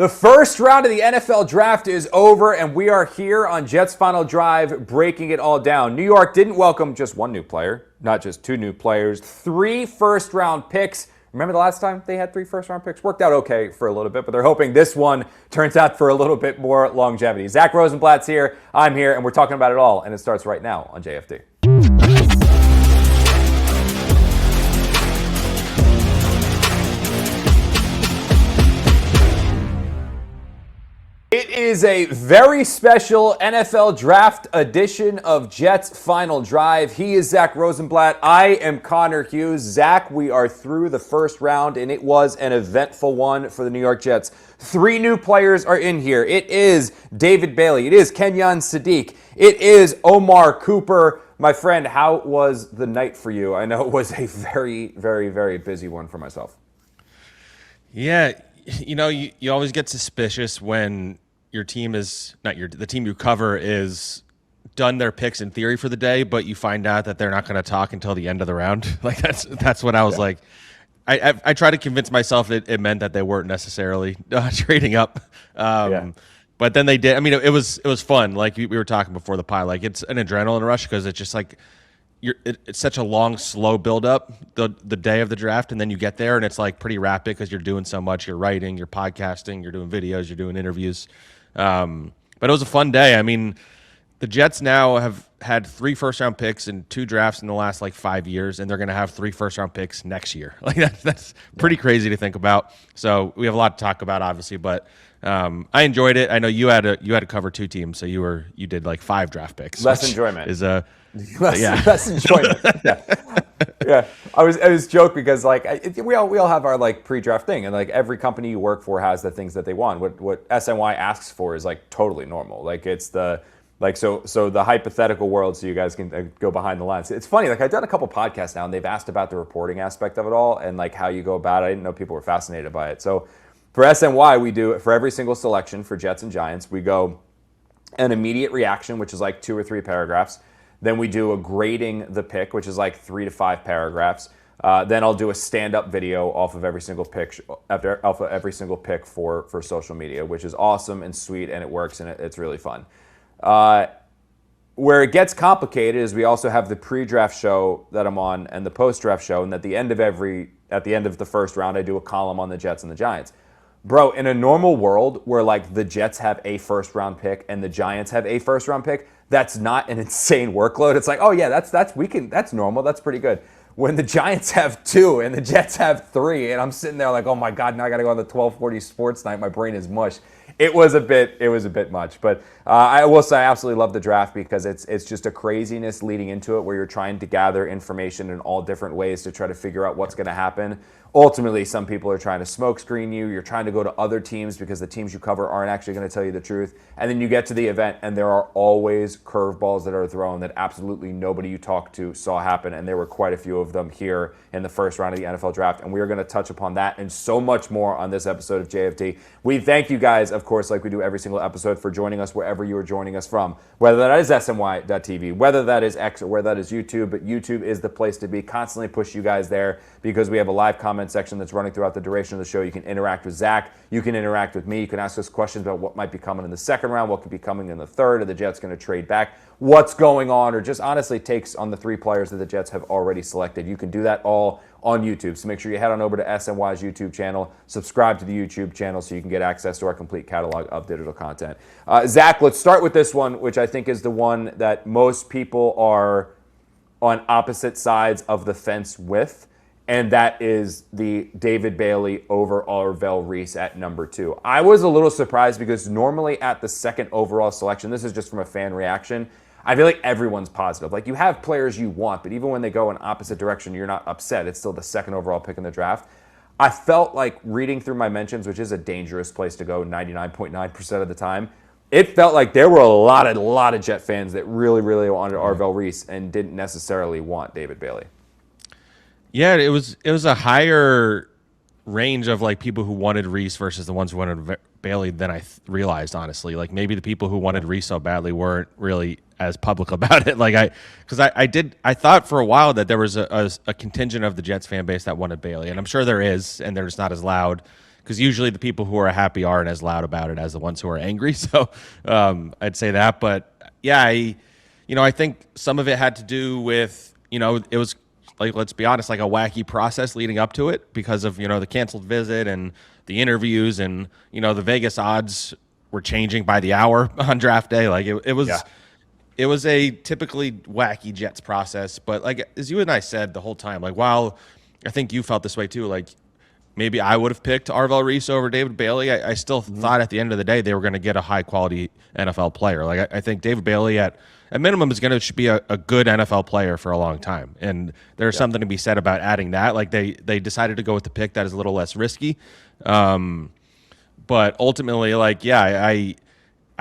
The first round of the NFL draft is over, and we are here on Jets Final Drive breaking it all down. New York didn't welcome just one new player, not just two new players, 3 first-round picks. Remember the last time they had 3 first-round picks? Worked out okay for a little bit, but they're hoping this one turns out for a little bit more longevity. Zack Rosenblatt's here, I'm here, and we're talking about it all, and it starts right now on JFD. It is a very special NFL Draft edition of Jets Final Drive. He is Zack Rosenblatt. I am Connor Hughes. Zack, we are through the first round, and it was an eventful one for the New York Jets. 3 new players are in here. It is David Bailey. It is Kenyon Sadiq. It is Omar Cooper. My friend, how was the night for you? I know it was a very, very, very busy one for myself. Yeah, you always get suspicious when your team is the team you cover is done their picks in theory for the day, but you find out that they're not going to talk until the end of the round. Like that's what I was like. I try to convince myself it meant that they weren't necessarily trading up, but then they did. I mean, it was fun. Like we were talking before the pie. Like it's an adrenaline rush because it's just like. It's such a long, slow build-up the day of the draft, and then you get there, and it's like pretty rapid because you're doing so much. You're writing, you're podcasting, you're doing videos, you're doing interviews. But it was a fun day. I mean, the Jets now have had 3 first-round picks in 2 drafts in the last 5 years, and they're going to have 3 first-round picks next year. Like that's pretty crazy to think about. So we have a lot to talk about, obviously, but I enjoyed it. I know you had to cover 2 teams, so you did 5 draft picks. Less enjoyment is less enjoyment. Yeah. I was joking because we all have our pre-draft thing, and every company you work for has the things that they want. What SNY asks for is totally normal. It's the so the hypothetical world, so you guys can go behind the lines. It's funny. I've done a couple podcasts now, and they've asked about the reporting aspect of it all and how you go about it. I didn't know people were fascinated by it. So for SNY, we do it for every single selection for Jets and Giants. We go an immediate reaction, which is 2 or 3 paragraphs. Then we do a grading the pick, which is 3 to 5 paragraphs. Then I'll do a stand-up video off of every single pick for social media, which is awesome and sweet, and it works, and it's really fun. Where it gets complicated is we also have the pre-draft show that I'm on and the post-draft show, and at the end of the first round, I do a column on the Jets and the Giants. Bro, in a normal world where the Jets have a first-round pick and the Giants have a first-round pick, that's not an insane workload. It's that's normal. That's pretty good. When the Giants have 2 and the Jets have 3, and I'm sitting there oh my God, now I got to go on the 1240 Sports Night. My brain is mush. It was a bit much, but I will say I absolutely love the draft because it's just a craziness leading into it where you're trying to gather information in all different ways to try to figure out what's going to happen. Ultimately, some people are trying to smokescreen you. You're trying to go to other teams because the teams you cover aren't actually going to tell you the truth. And then you get to the event, and there are always curveballs that are thrown that absolutely nobody you talk to saw happen. And there were quite a few of them here in the first round of the NFL Draft. And we are going to touch upon that and so much more on this episode of JFD. We thank you guys, of course, like we do every single episode, for joining us wherever you are joining us from. Whether that is SNY.TV, whether that is X, or whether that is YouTube. But YouTube is the place to be. Constantly push you guys there because we have a live comment section that's running throughout the duration of the show. You can interact with Zack. You can interact with me. You can ask us questions about what might be coming in the second round, what could be coming in the third. Are the Jets going to trade back? What's going on? Or just honestly takes on the 3 players that the Jets have already selected. You can do that all on YouTube. So make sure you head on over to SNY's YouTube channel, subscribe to the YouTube channel so you can get access to our complete catalog of digital content. Zack, let's start with this one, which I think is the one that most people are on opposite sides of the fence with. And that is the David Bailey over Arvell Reese at number 2. I was a little surprised because normally at the second overall selection, this is just from a fan reaction, I feel like everyone's positive. You have players you want, but even when they go in opposite direction, you're not upset. It's still the second overall pick in the draft. I felt like reading through my mentions, which is a dangerous place to go 99.9% of the time, it felt like there were a lot of Jet fans that really, really wanted Arvell Reese and didn't necessarily want David Bailey. Yeah, it was a higher range of people who wanted Reese versus the ones who wanted Bailey than I realized, honestly. Maybe the people who wanted Reese so badly weren't really as public about it. I thought for a while that there was a contingent of the Jets fan base that wanted Bailey, and I'm sure there is, and they're just not as loud. because usually the people who are happy aren't as loud about it as the ones who are angry. So I'd say that. But yeah, I think some of it had to do with, it was like, let's be honest, like a wacky process leading up to it because of, the canceled visit and the interviews and, the Vegas odds were changing by the hour on draft day. Like it was. Yeah. It was a typically wacky Jets process, but like as you and I said the whole time, like while I think you felt this way too, like maybe I would have picked Arvell Reese over David Bailey. I still thought at the end of the day they were going to get a high quality NFL player. Like I think David Bailey at minimum is going to be a good NFL player for a long time, and there's something to be said about adding that. Like they decided to go with the pick that is a little less risky, but ultimately, like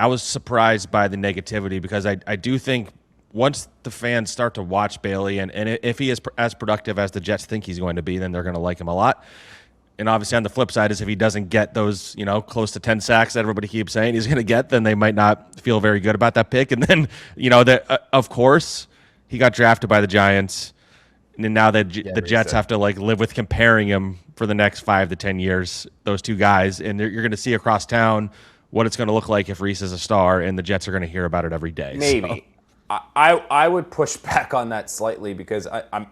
I was surprised by the negativity because I do think once the fans start to watch Bailey and if he is as productive as the Jets think he's going to be, then they're going to like him a lot. And obviously on the flip side is if he doesn't get those, close to 10 sacks that everybody keeps saying he's going to get, then they might not feel very good about that pick. And then, of course, he got drafted by the Giants. And now the Jets have to live with comparing him for the next 5 to 10 years, those two guys. And you're going to see across town what it's going to look like if Reese is a star, and the Jets are going to hear about it every day. Maybe. So. I would push back on that slightly because I'm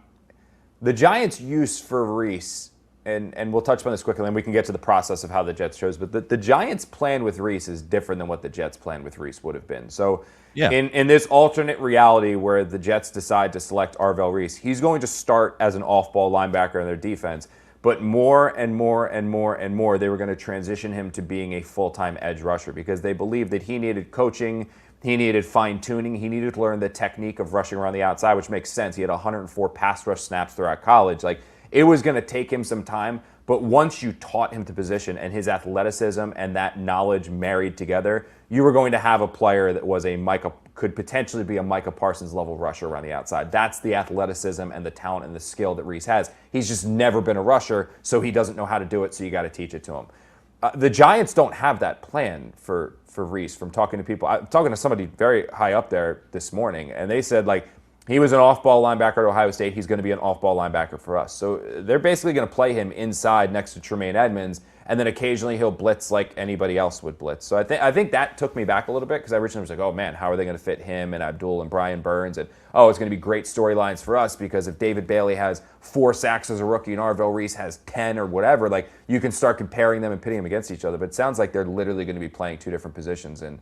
the Giants' use for Reese, and we'll touch on this quickly, and we can get to the process of how the Jets chose, but the Giants' plan with Reese is different than what the Jets' plan with Reese would have been. So in this alternate reality where the Jets decide to select Arvell Reese, he's going to start as an off-ball linebacker in their defense. But more and more and more and more, they were going to transition him to being a full-time edge rusher because they believed that he needed coaching, he needed fine-tuning, he needed to learn the technique of rushing around the outside, which makes sense. He had 104 pass rush snaps throughout college. Like, it was going to take him some time, but once you taught him to position and his athleticism and that knowledge married together, you were going to have a player that was could potentially be a Micah Parsons level rusher around the outside. That's the athleticism and the talent and the skill that Reese has. He's just never been a rusher, so he doesn't know how to do it, so you got to teach it to him. The Giants don't have that plan for Reese. From talking to people, I'm talking to somebody very high up there this morning, and they said, he was an off-ball linebacker at Ohio State. He's going to be an off-ball linebacker for us. So they're basically going to play him inside next to Tremaine Edmonds, and then occasionally he'll blitz like anybody else would blitz. So I think that took me back a little bit because I originally was like, oh man, how are they going to fit him and Abdul and Brian Burns? And it's going to be great storylines for us because if David Bailey has 4 sacks as a rookie and Arvell Reese has 10 or whatever, you can start comparing them and pitting them against each other. But it sounds like they're literally going to be playing 2 different positions, and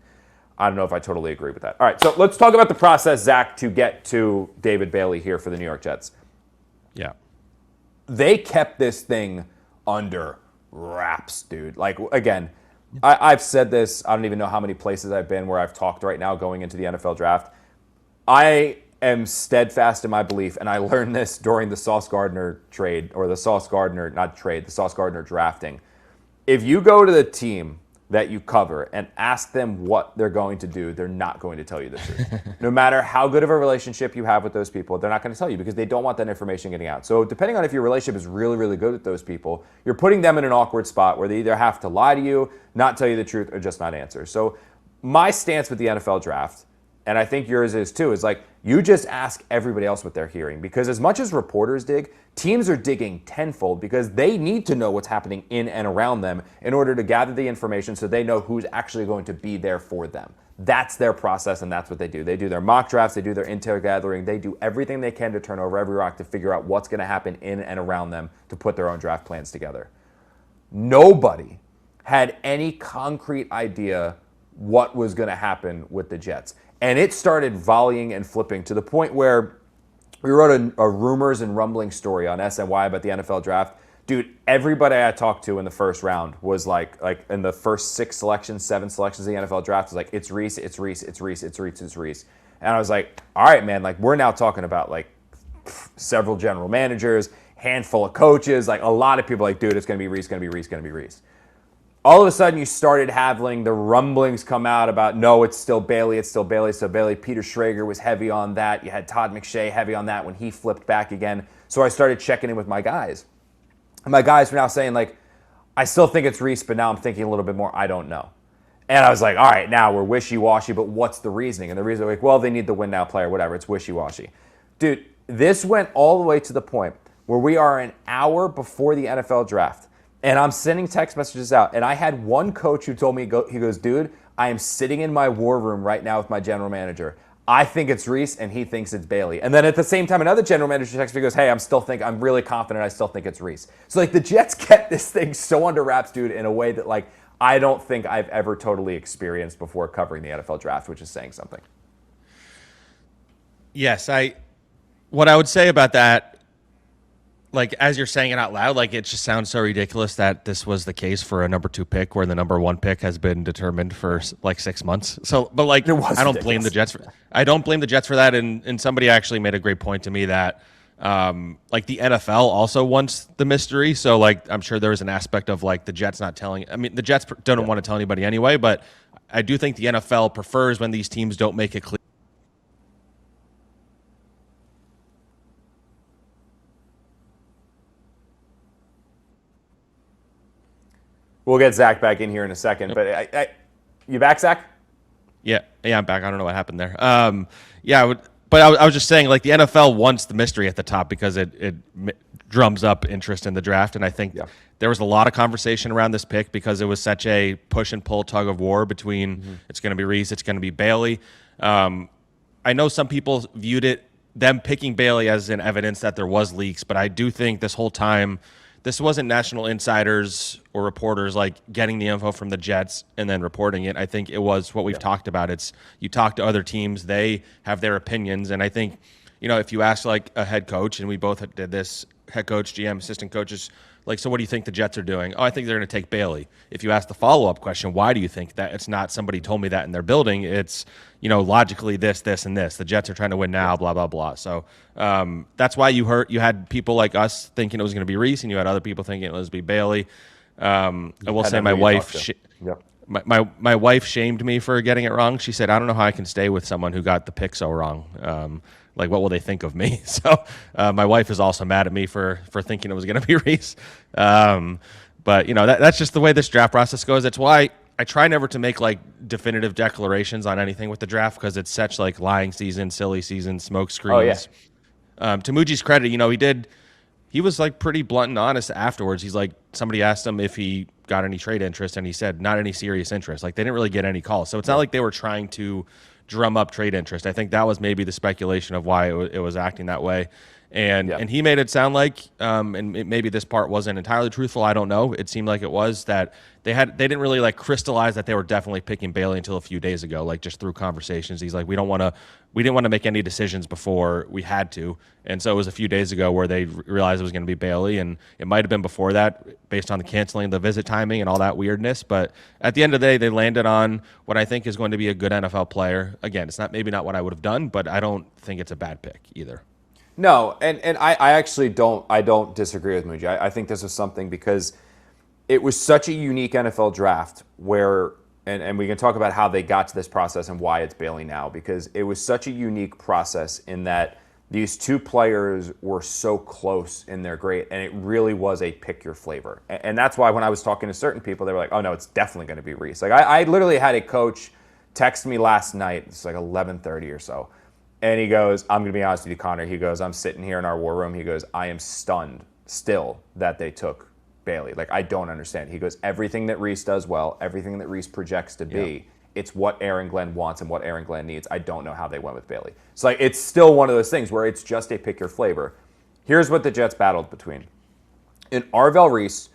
I don't know if I totally agree with that. All right, so let's talk about the process, Zach, to get to David Bailey here for the New York Jets. Yeah. They kept this thing under wraps, dude. Again, I've said this. I don't even know how many places I've been where I've talked right now going into the NFL draft. I am steadfast in my belief, and I learned this during the Sauce Gardner trade, or the Sauce Gardner, not trade, the Sauce Gardner drafting. If you go to the team that you cover and ask them what they're going to do, they're not going to tell you the truth. No matter how good of a relationship you have with those people, they're not going to tell you because they don't want that information getting out. So depending on if your relationship is really, really good with those people, you're putting them in an awkward spot where they either have to lie to you, not tell you the truth, or just not answer. So my stance with the NFL draft, and I think yours is too, is you just ask everybody else what they're hearing. Because as much as reporters dig, teams are digging tenfold because they need to know what's happening in and around them in order to gather the information so they know who's actually going to be there for them. That's their process, and that's what they do. They do their mock drafts, they do their intel gathering, they do everything they can to turn over every rock to figure out what's going to happen in and around them to put their own draft plans together. Nobody had any concrete idea what was going to happen with the Jets. And it started volleying and flipping to the point where we wrote a rumors and rumbling story on SNY about the NFL draft. Dude, everybody I talked to in the first round was like in the first 7 selections of the NFL draft was it's Reese, it's Reese, it's Reese, it's Reese, it's Reese. And I was like, all right, man, we're now talking about several general managers, handful of coaches, a lot of people dude, it's going to be Reese, going to be Reese, going to be Reese. All of a sudden, you started having the rumblings come out about, no, it's still Bailey, it's still Bailey, it's still Bailey. Peter Schrager was heavy on that. You had Todd McShay heavy on that when he flipped back again. So I started checking in with my guys. And my guys were now saying, I still think it's Reese, but now I'm thinking a little bit more, I don't know. And I was like, all right, now we're wishy-washy, but what's the reasoning? And the reason, well, they need the win now player, whatever, it's wishy-washy. Dude, this went all the way to the point where we are an hour before the NFL draft. And I'm sending text messages out. And I had one coach who told me, he goes, dude, I am sitting in my war room right now with my general manager. I think it's Reese, and he thinks it's Bailey. And then at the same time, another general manager texts me, goes, hey, I'm really confident I still think it's Reese. So, like, the Jets get this thing so under wraps, dude, in a way that, like, I don't think I've ever totally experienced before covering the NFL draft, which is saying something. Yes, what I would say about that, like, as you're saying it out loud, like, it just sounds so ridiculous that this was the case for a number 2 pick where the number 1 pick has been determined for like 6 months. So, but like, I don't blame the Jets. I don't blame the Jets for that. And somebody actually made a great point to me that, like, the NFL also wants the mystery. So, like, I'm sure there was an aspect of, like, the Jets not telling. I mean, the Jets don't want to tell anybody anyway, but I do think the NFL prefers when these teams don't make it clear. We'll get Zach back in here in a second. But you back, Zach? Yeah, I'm back. I don't know what happened there. But I was just saying, like, the NFL wants the mystery at the top because it drums up interest in the draft. And I think there was a lot of conversation around this pick because it was such a push and pull tug of war between it's going to be Reese, it's going to be Bailey. I know some people viewed them picking Bailey as an evidence that there was leaks, but I do think this whole time this wasn't national insiders or reporters like getting the info from the Jets and then reporting it. I think it was what we've talked about. It's you talk to other teams, they have their opinions. And I think, if you ask like a head coach, and we both did this, head coach, GM, assistant coaches, like, so what do you think the Jets are doing? Oh, I think they're going to take Bailey. If you ask the follow-up question, why do you think that? It's not somebody told me that in their building. It's, logically this, and this. The Jets are trying to win now, blah, blah, blah. So that's why you had people like us thinking it was going to be Reese, and you had other people thinking it was going to be Bailey. I will say my wife my wife shamed me for getting it wrong. She said, I don't know how I can stay with someone who got the pick so wrong. Like, what will they think of me? So my wife is also mad at me for thinking it was going to be Reese. But, that's just the way this draft process goes. That's why I try never to make, like, definitive declarations on anything with the draft because it's such, like, lying season, silly season, smoke screens. Oh, yeah. To Muji's credit, he was, like, pretty blunt and honest afterwards. He's like, somebody asked him if he got any trade interest, and he said not any serious interest. Like, they didn't really get any calls. So it's not like they were trying to drum up trade interest. I think that was maybe the speculation of why it was acting that way. And he made it sound like, and maybe this part wasn't entirely truthful, I don't know. It seemed like it was that they didn't really like crystallize that they were definitely picking Bailey until a few days ago, like just through conversations. He's like, we didn't want to make any decisions before we had to. And so it was a few days ago where they realized it was going to be Bailey, and it might have been before that based on the canceling the visit timing and all that weirdness. But at the end of the day, they landed on what I think is going to be a good NFL player. Again, it's maybe not what I would have done, but I don't think it's a bad pick either. No, and I actually don't disagree with Muji. I think this was something because it was such a unique NFL draft where, and we can talk about how they got to this process and why it's Bailey now, because it was such a unique process in that these two players were so close in their grade, and it really was a pick your flavor. And that's why when I was talking to certain people, they were like, oh no, it's definitely going to be Reese. Like I literally had a coach text me last night, it's like 11:30 or so. And he goes, I'm going to be honest with you, Connor. He goes, I'm sitting here in our war room. He goes, I am stunned still that they took Bailey. Like, I don't understand. He goes, everything that Reese does well, everything that Reese projects to be, it's what Aaron Glenn wants and what Aaron Glenn needs. I don't know how they went with Bailey. So, like, it's still one of those things where it's just a pick your flavor. Here's what the Jets battled between. In Arvell Reese,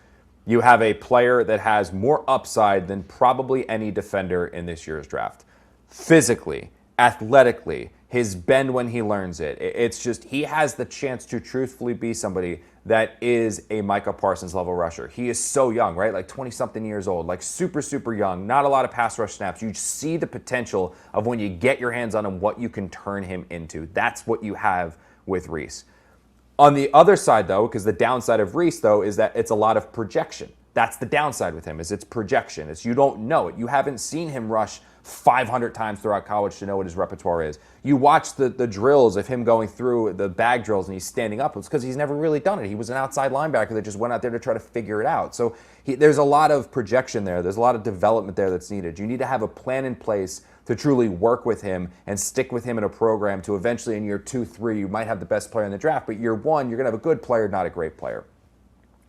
you have a player that has more upside than probably any defender in this year's draft. Physically, athletically, his bend when he learns it. It's just, he has the chance to truthfully be somebody that is a Micah Parsons level rusher. He is so young, right? Like 20-something years old, like super, super young, not a lot of pass rush snaps. You see the potential of when you get your hands on him, what you can turn him into. That's what you have with Reese. On the other side, though, because the downside of Reese, though, is that it's a lot of projection. That's the downside with him, is it's projection. It's you don't know it. You haven't seen him rush 500 times throughout college to know what his repertoire is. You watch the drills of him going through the bag drills and he's standing up. It's because he's never really done it. He was an outside linebacker that just went out there to try to figure it out. So there's a lot of projection there. There's a lot of development there that's needed. You need to have a plan in place to truly work with him and stick with him in a program to eventually in year 2, 3, you might have the best player in the draft, but year 1, you're going to have a good player, not a great player.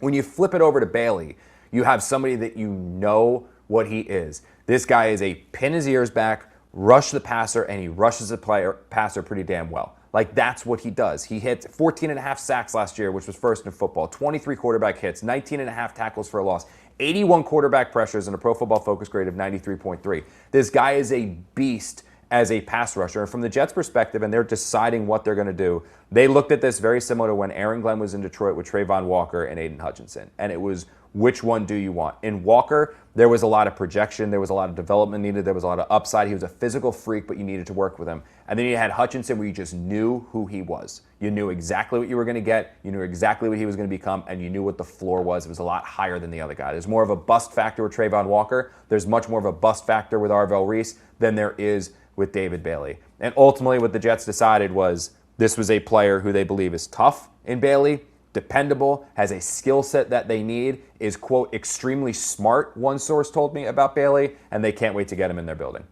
When you flip it over to Bailey, You have somebody that you know what he is. This guy is a pin his ears back, rush the passer, and he rushes the passer pretty damn well. Like, that's what he does. He hit 14 and a half sacks last year, which was first in football, 23 quarterback hits, 19 and a half tackles for a loss, 81 quarterback pressures, and a Pro Football Focus grade of 93.3. This guy is a beast as a pass rusher. And from the Jets' perspective, and they're deciding what they're going to do, they looked at this very similar to when Aaron Glenn was in Detroit with Trayvon Walker and Aiden Hutchinson. And it was, which one do you want? In Walker, there was a lot of projection. There was a lot of development needed. There was a lot of upside. He was a physical freak, but you needed to work with him. And then you had Hutchinson, where you just knew who he was. You knew exactly what you were going to get. You knew exactly what he was going to become, and you knew what the floor was. It was a lot higher than the other guy. There's more of a bust factor with Trayvon Walker. There's much more of a bust factor with Arvell Reese than there is with David Bailey. And ultimately, what the Jets decided was this was a player who they believe is tough in Bailey, dependable, has a skill set that they need, is, quote, extremely smart, one source told me about Bailey, and they can't wait to get him in their building.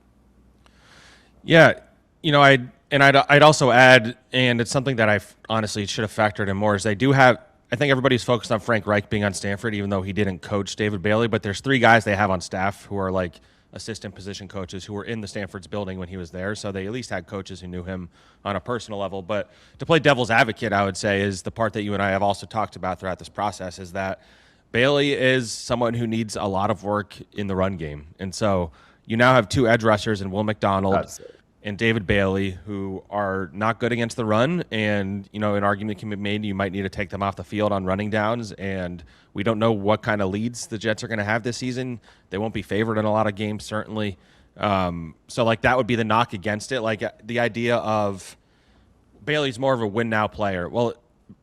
Yeah, I'd also add, and it's something that I honestly should have factored in more, is they do have, I think everybody's focused on Frank Reich being on Stanford, even though he didn't coach David Bailey, but there's 3 guys they have on staff who are like assistant position coaches who were in the Stanford's building when he was there, so they at least had coaches who knew him on a personal level. But to play devil's advocate, I would say, is the part that you and I have also talked about throughout this process, is that Bailey is someone who needs a lot of work in the run game. And so you now have 2 edge rushers in Will McDonald and David Bailey, who are not good against the run, and an argument can be made you might need to take them off the field on running downs, and we don't know what kind of leads the Jets are going to have this season. They won't be favored in a lot of games, certainly. So that would be the knock against it. Like, the idea of Bailey's more of a win-now player. Well,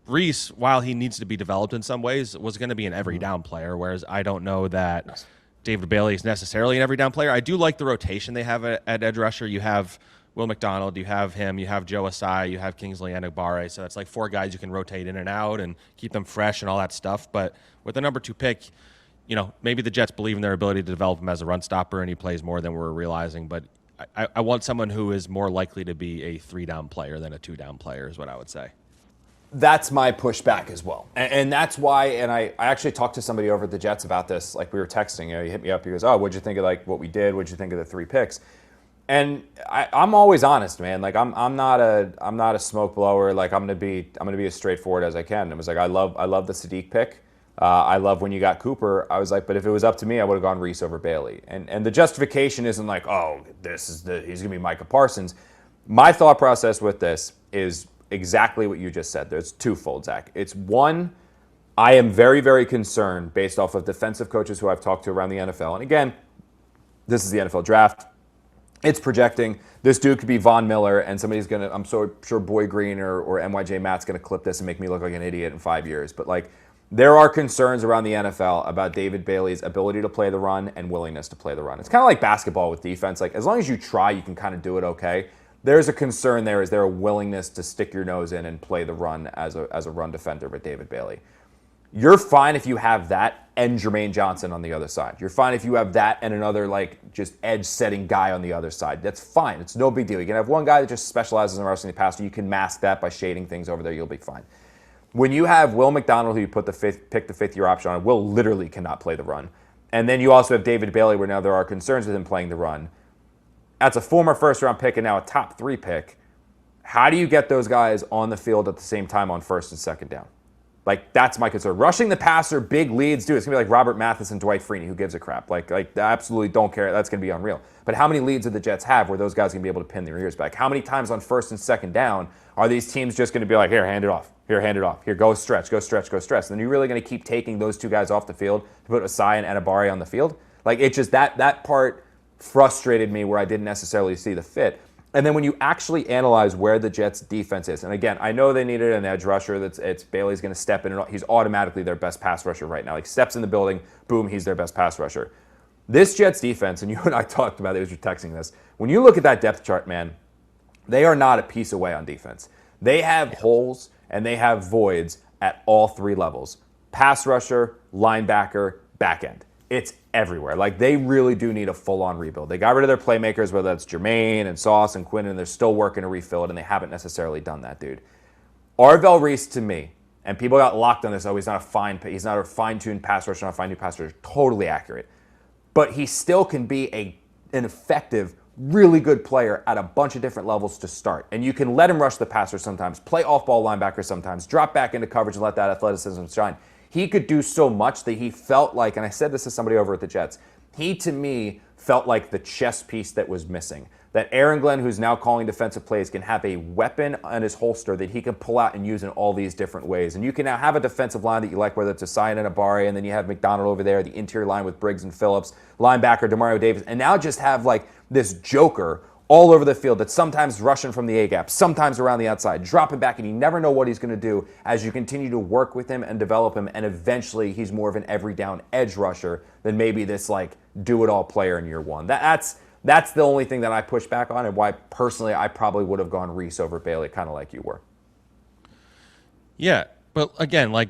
Reese, while he needs to be developed in some ways, was going to be an every-down player, whereas I don't know that David Bailey is necessarily an every-down player. I do like the rotation they have at edge rusher. You have Will McDonald, you have him, you have Joe Asai, you have Kingsley Enagbare. So that's like 4 guys you can rotate in and out and keep them fresh and all that stuff. But with the number 2 pick, maybe the Jets believe in their ability to develop him as a run stopper, and he plays more than we're realizing. But I want someone who is more likely to be a 3-down player than a 2-down player is what I would say. That's my pushback as well. And that's why, and I actually talked to somebody over at the Jets about this. Like, we were texting, he hit me up, he goes, oh, what'd you think of what we did? What'd you think of the 3 picks? And I'm always honest, man. Like, I'm not a smoke blower. Like, I'm gonna be as straightforward as I can. It was like, I love the Sadiq pick. I love when you got Cooper. I was like, but if it was up to me, I would have gone Reese over Bailey. And the justification isn't like, oh, he's gonna be Micah Parsons. My thought process with this is exactly what you just said. There's twofold, Zach. It's one, I am very, very concerned based off of defensive coaches who I've talked to around the NFL. And again, this is the NFL draft. It's projecting. This dude could be Von Miller, and somebody's going to, I'm so sure Boy Green or MYJ Matt's going to clip this and make me look like an idiot in 5 years. But, like, there are concerns around the NFL about David Bailey's ability to play the run and willingness to play the run. It's kind of like basketball with defense. Like, as long as you try, you can kind of do it okay. There's a concern there. Is there a willingness to stick your nose in and play the run as a run defender with David Bailey? You're fine if you have that and Jermaine Johnson on the other side. You're fine if you have that and another, like, just edge-setting guy on the other side. That's fine. It's no big deal. You can have one guy that just specializes in rushing the passer. You can mask that by shading things over there. You'll be fine. When you have Will McDonald, who you pick the 5th-year option on, Will literally cannot play the run. And then you also have David Bailey, where now there are concerns with him playing the run. That's a former first-round pick and now a top 3 pick. How do you get those guys on the field at the same time on 1st and 2nd down? Like, that's my concern. Rushing the passer, big leads, dude, it's going to be like Robert Mathis and Dwight Freeney. Who gives a crap? Like, I absolutely don't care. That's going to be unreal. But how many leads do the Jets have where those guys are going to be able to pin their ears back? How many times on 1st and 2nd down are these teams just going to be like, here, hand it off. Here, hand it off. Here, go stretch, go stretch, go stretch. And then you're really going to keep taking those 2 guys off the field to put Asai and Enagbare on the field? Like, it's just that part frustrated me where I didn't necessarily see the fit. And then when you actually analyze where the Jets' defense is, and again, I know they needed an edge rusher. It's Bailey's going to step in, and he's automatically their best pass rusher right now. Like, steps in the building, boom, he's their best pass rusher. This Jets defense, and you and I talked about it as you're texting this, when you look at that depth chart, man, they are not a piece away on defense. They have holes and they have voids at all 3 levels. Pass rusher, linebacker, back end. It's everywhere. Like, they really do need a full-on rebuild. They got rid of their playmakers, whether that's Jermaine and Sauce and Quinn, and they're still working to refill it, and they haven't necessarily done that, dude. Arvell Reese, to me, And people got locked on this. Oh, he's not a fine-tuned pass rusher, not a fine-tuned pass rusher. Totally accurate. But he still can be an effective, really good player at a bunch of different levels to start. And you can let him rush the passer sometimes, play off-ball linebacker sometimes, drop back into coverage and let that athleticism shine. He could do so much that he felt like, and I said this to somebody over at the Jets, he, to me, felt like the chess piece that was missing. That Aaron Glenn, who's now calling defensive plays, can have a weapon on his holster that he can pull out and use in all these different ways. And you can now have a defensive line that you like, whether it's Asai and Abare, and then you have McDonald over there, the interior line with Briggs and Phillips, linebacker DeMario Davis, and now just have like this joker all over the field that's sometimes rushing from the A-gap, sometimes around the outside, dropping back, and you never know what he's going to do as you continue to work with him and develop him, and eventually he's more of an every down edge rusher than maybe this like do-it-all player in year one. That's the only thing that I push back on, and why personally I probably would have gone Reese over Bailey, kind of like you were. Yeah, but again, like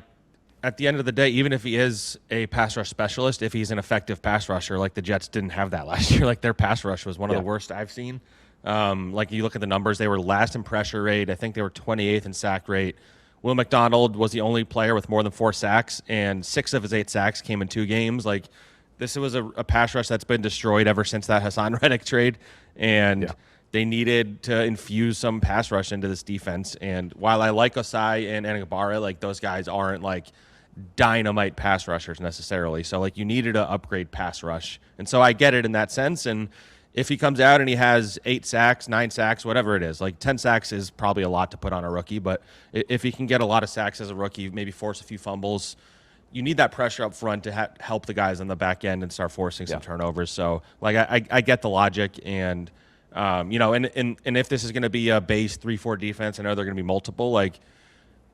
at the end of the day, even if he is a pass rush specialist, if he's an effective pass rusher, like the Jets didn't have that last year. Like their pass rush was one of the worst I've seen. Like you look at the numbers, they were last in pressure rate. I think they were 28th in sack rate. Will McDonald was the only player with more than 4 sacks, and 6 of his 8 sacks came in 2 games. Like this was a pass rush that's been destroyed ever since that Hassan Reddick trade, and they needed to infuse some pass rush into this defense. And while I like Osai and Anagbare, like those guys aren't like dynamite pass rushers necessarily. So like you needed to upgrade pass rush. And so I get it in that sense. And if he comes out and he has 8 sacks, 9 sacks, whatever it is, like 10 sacks is probably a lot to put on a rookie. But if he can get a lot of sacks as a rookie, maybe force a few fumbles, you need that pressure up front to help the guys on the back end and start forcing some turnovers. So like I get the logic, and you know, and if this is going to be a base 3-4 defense, I know they're going to be multiple. Like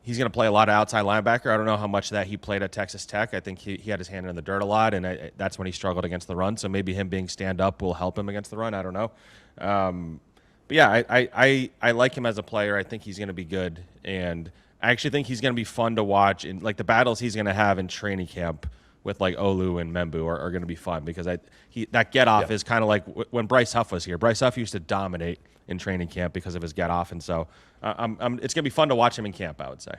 he's going to play a lot of outside linebacker. I don't know how much that he played at Texas Tech. I think he had his hand in the dirt a lot, and that's when he struggled against the run. So maybe him being stand up will help him against the run. I don't know. But yeah, I like him as a player. I think he's going to be good, and I actually think he's going to be fun to watch. And like the battles he's going to have in training camp with like Olu and Membu are going to be fun, because that get off is kind of like when Bryce Huff was here. Bryce Huff used to dominate in training camp because of his get off, and so it's going to be fun to watch him in camp, I would say.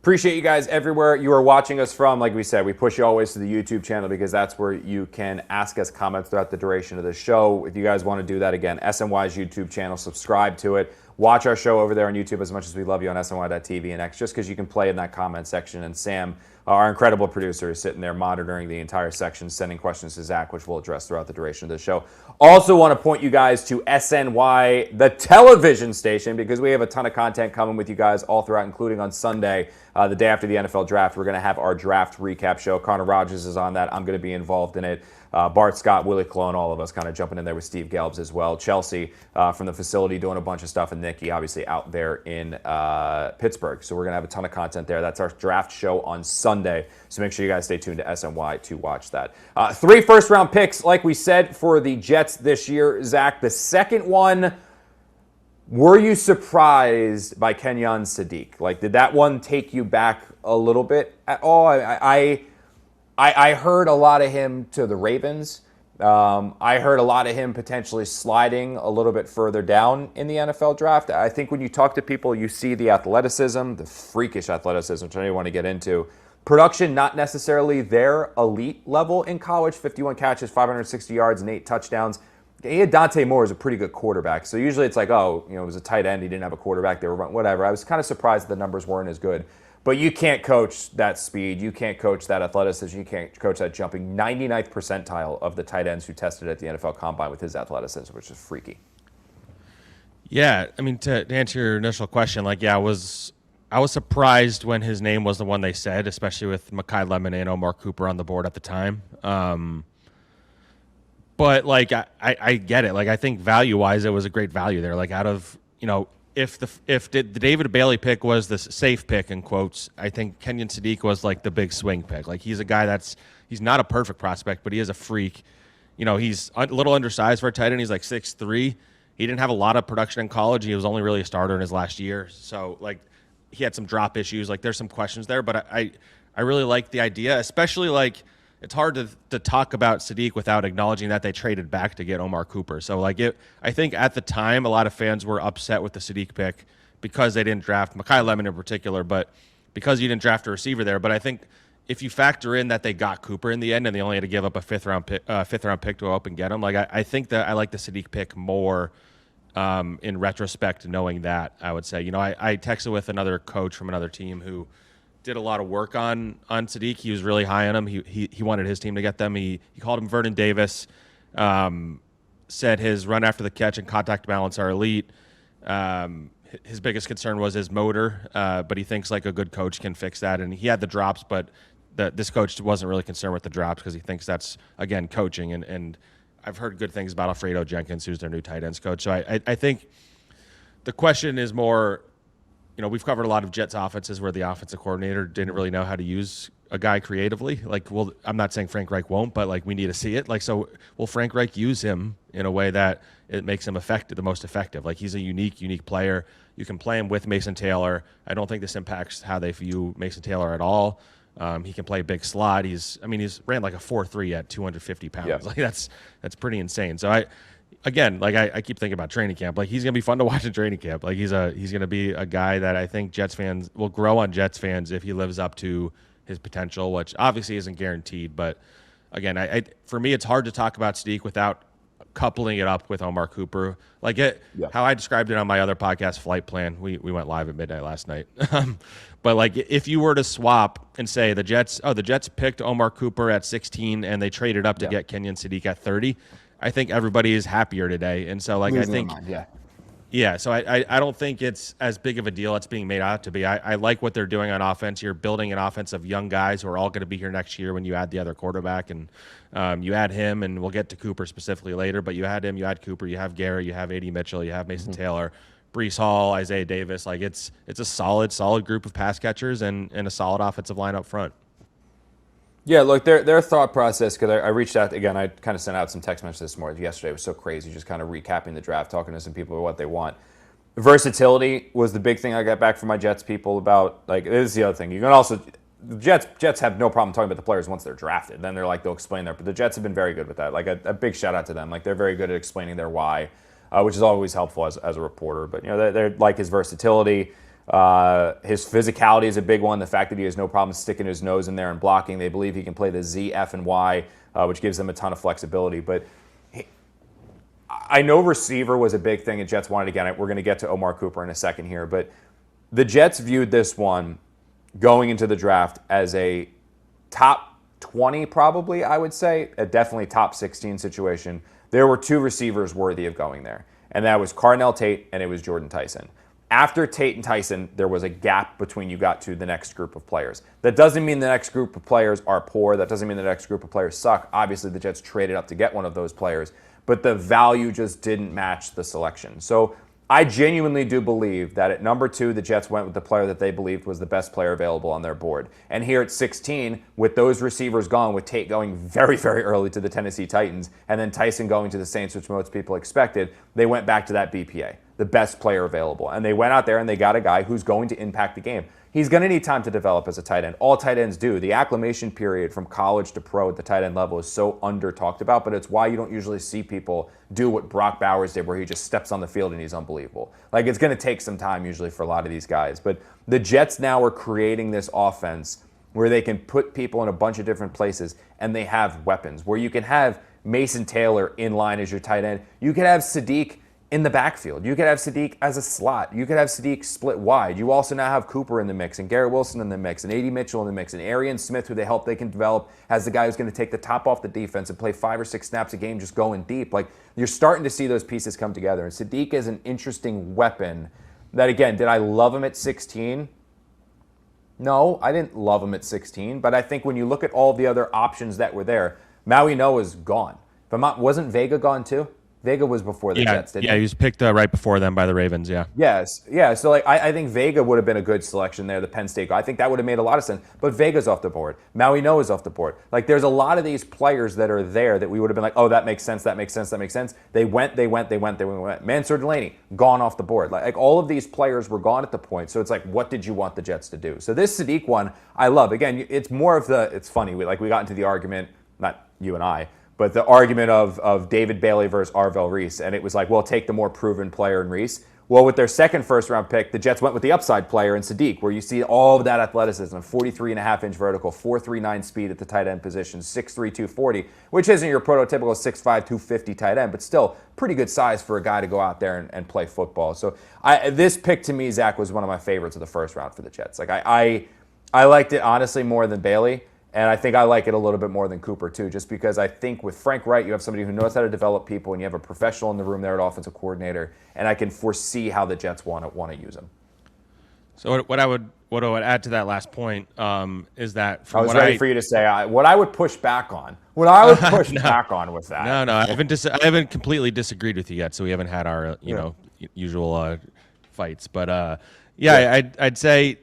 Appreciate you guys everywhere you are watching us from. Like we said, we push you always to the YouTube channel because that's where you can ask us comments throughout the duration of the show. If you guys want to do that, again, SNY's YouTube channel, subscribe to it. Watch our show over there on YouTube as much as we love you on SNY.TV and X, just because you can play in that comment section. And Sam, our incredible producer, is sitting there monitoring the entire section, sending questions to Zach, which we'll address throughout the duration of the show. Also want to point you guys to SNY, the television station, because we have a ton of content coming with you guys all throughout, including on Sunday, the day after the NFL draft. We're going to have our draft recap show. Connor Rogers is on that. I'm going to be involved in it. Bart Scott, Willie Cologne, all of us kind of jumping in there with Steve Gelbs as well. Chelsea from the facility doing a bunch of stuff, and Nikki obviously out there in Pittsburgh. So we're going to have a ton of content there. That's our draft show on Sunday. So make sure you guys stay tuned to SNY to watch that. 3 first-round picks, like we said, for the Jets this year. Zach, the second one, were you surprised by Kenyon Sadiq? Like, did that one take you back a little bit at all? I heard a lot of him to the Ravens. I heard a lot of him potentially sliding a little bit further down in the NFL draft. I think when you talk to people, you see the athleticism, the freakish athleticism, which I don't even want to get into. Production, not necessarily their elite level in college. 51 catches, 560 yards, and 8 touchdowns. He had Dante Moore as a pretty good quarterback. So usually it's like, oh, you know, it was a tight end. He didn't have a quarterback. They were running, whatever. I was kind of surprised that the numbers weren't as good. But you can't coach that speed. You can't coach that athleticism. You can't coach that jumping. 99th percentile of the tight ends who tested at the NFL Combine with his athleticism, which is freaky. Yeah, I mean, to answer your initial question, like, yeah, I was surprised when his name was the one they said, especially with Mekhi Lemon and Omar Cooper on the board at the time. But, like, I get it. Like, I think value-wise, it was a great value there. Like, out of, you know, if the David Bailey pick was the safe pick, in quotes, I think Kenyon Sadiq was, like, the big swing pick. Like, he's a guy he's not a perfect prospect, but he is a freak. You know, he's a little undersized for a tight end. He's, like, 6'3". He didn't have a lot of production in college. He was only really a starter in his last year. So, like, he had some drop issues. Like, there's some questions there. But I really like the idea, especially, like, it's hard to talk about Sadiq without acknowledging that they traded back to get Omar Cooper. So, like, I think at the time, a lot of fans were upset with the Sadiq pick because they didn't draft Mekhi Lemon in particular, but because you didn't draft a receiver there. But I think if you factor in that they got Cooper in the end and they only had to give up a fifth round pick to go up and get him, like I think that I like the Sadiq pick more in retrospect, knowing that. I would say, I texted with another coach from another team who did a lot of work on Sadiq. He was really high on him. He wanted his team to get them. He called him Vernon Davis. Said his run after the catch and contact balance are elite. His biggest concern was his motor, but he thinks like a good coach can fix that. And he had the drops, but this coach wasn't really concerned with the drops because he thinks that's, again, coaching. And I've heard good things about Alfredo Jenkins, who's their new tight ends coach. So I think the question is more, we've covered a lot of Jets offenses where the offensive coordinator didn't really know how to use a guy creatively. Like, well, I'm not saying Frank Reich won't, but like we need to see it. Like, so will Frank Reich use him in a way that it makes him the most effective? Like, he's a unique player. You can play him with Mason Taylor. I don't think this impacts how they view Mason Taylor at all. He can play big slot. He's ran like a 4.3 at 250 pounds. Yeah. Like that's pretty insane. So I keep thinking about training camp. Like, he's gonna be fun to watch in training camp. Like, he's gonna be a guy that I think Jets fans will grow on Jets fans if he lives up to his potential, which obviously isn't guaranteed. But again, for me, it's hard to talk about Sadiq without coupling it up with Omar Cooper. Like how I described it on my other podcast, Flight Plan. We went live at midnight last night. But like, if you were to swap and say the Jets picked Omar Cooper at 16 and they traded up to get Kenyon Sadiq at 30, I think everybody is happier today. And so, like, I think, so I don't think it's as big of a deal it's being made out to be. I like what they're doing on offense. You're building an offense of young guys who are all going to be here next year when you add the other quarterback. And you add him, and we'll get to Cooper specifically later, but you had him, you had Cooper, you have Gary, you have A.D. Mitchell, you have Mason Taylor, Breece Hall, Isaiah Davis. Like, it's a solid group of pass catchers and a solid offensive line up front. Yeah, look, their thought process, because I reached out, again, I kind of sent out some text messages this morning. Yesterday was so crazy, just kind of recapping the draft, talking to some people about what they want. Versatility was the big thing I got back from my Jets people about. Like, this is the other thing. You can also, the Jets have no problem talking about the players once they're drafted. Then they'll explain their, but the Jets have been very good with that. Like, a big shout out to them. Like, they're very good at explaining their why, which is always helpful as a reporter. But, they're like his versatility. His physicality is a big one. The fact that he has no problem sticking his nose in there and blocking. They believe he can play the Z, F, and Y, which gives them a ton of flexibility. But I know receiver was a big thing and Jets wanted to get it. We're going to get to Omar Cooper in a second here. But the Jets viewed this one going into the draft as a top 20 probably, I would say. A definitely top 16 situation. There were two receivers worthy of going there. And that was Carnell Tate and it was Jordan Tyson. After Tate and Tyson, there was a gap between you got to the next group of players. That doesn't mean the next group of players are poor. That doesn't mean the next group of players suck. Obviously, the Jets traded up to get one of those players, but the value just didn't match the selection. So I genuinely do believe that at number 2, the Jets went with the player that they believed was the best player available on their board. And here at 16, with those receivers gone, with Tate going very, very early to the Tennessee Titans, and then Tyson going to the Saints, which most people expected, they went back to that BPA, the best player available. And they went out there and they got a guy who's going to impact the game. He's going to need time to develop as a tight end. All tight ends do. The acclimation period from college to pro at the tight end level is so under talked about, but it's why you don't usually see people do what Brock Bowers did, where he just steps on the field and he's unbelievable. Like, it's going to take some time usually for a lot of these guys. But the Jets now are creating this offense where they can put people in a bunch of different places and they have weapons, where you can have Mason Taylor in line as your tight end. You could have Sadiq in the backfield. You could have Sadiq as a slot. You could have Sadiq split wide. You also now have Cooper in the mix and Garrett Wilson in the mix and A.D. Mitchell in the mix and Arian Smith, who they can develop as the guy who's going to take the top off the defense and play 5 or 6 snaps a game just going deep. Like, you're starting to see those pieces come together. And Sadiq is an interesting weapon that, again, did I love him at 16? No, I didn't love him at 16. But I think when you look at all the other options that were there, Maui Noah's gone. But wasn't Vega gone too? Vega was before the Jets, didn't he? Yeah, he was picked right before them by the Ravens, yeah. Yes, yeah. So, like, I think Vega would have been a good selection there, the Penn State guy. I think that would have made a lot of sense. But Vega's off the board. Maui Noah's off the board. Like, there's a lot of these players that are there that we would have been like, oh, that makes sense, that makes sense, that makes sense. They went. Mansour Delaney, gone off the board. Like all of these players were gone at the point. So it's like, what did you want the Jets to do? So this Sadiq one, I love. Again, it's more of it's funny. We got into the argument, not you and I, but the argument of David Bailey versus Arvell Reese. And it was like, well, take the more proven player in Reese. Well, with their second first-round pick, the Jets went with the upside player in Sadiq, where you see all of that athleticism, 43.5-inch vertical, 4.39 speed at the tight end position, 6'3", 240, which isn't your prototypical 6'5", 250 tight end, but still pretty good size for a guy to go out there and play football. So this pick to me, Zach, was one of my favorites of the first round for the Jets. Like I liked it honestly more than Bailey. And I think I like it a little bit more than Cooper, too, just because I think with Frank Wright, you have somebody who knows how to develop people, and you have a professional in the room there at offensive coordinator, and I can foresee how the Jets want to use him. So what I would add to that last point is that I was ready for you to say what I would push back on. What I would push back on with that. No, I haven't completely disagreed with you yet, so we haven't had our usual fights. But I'd say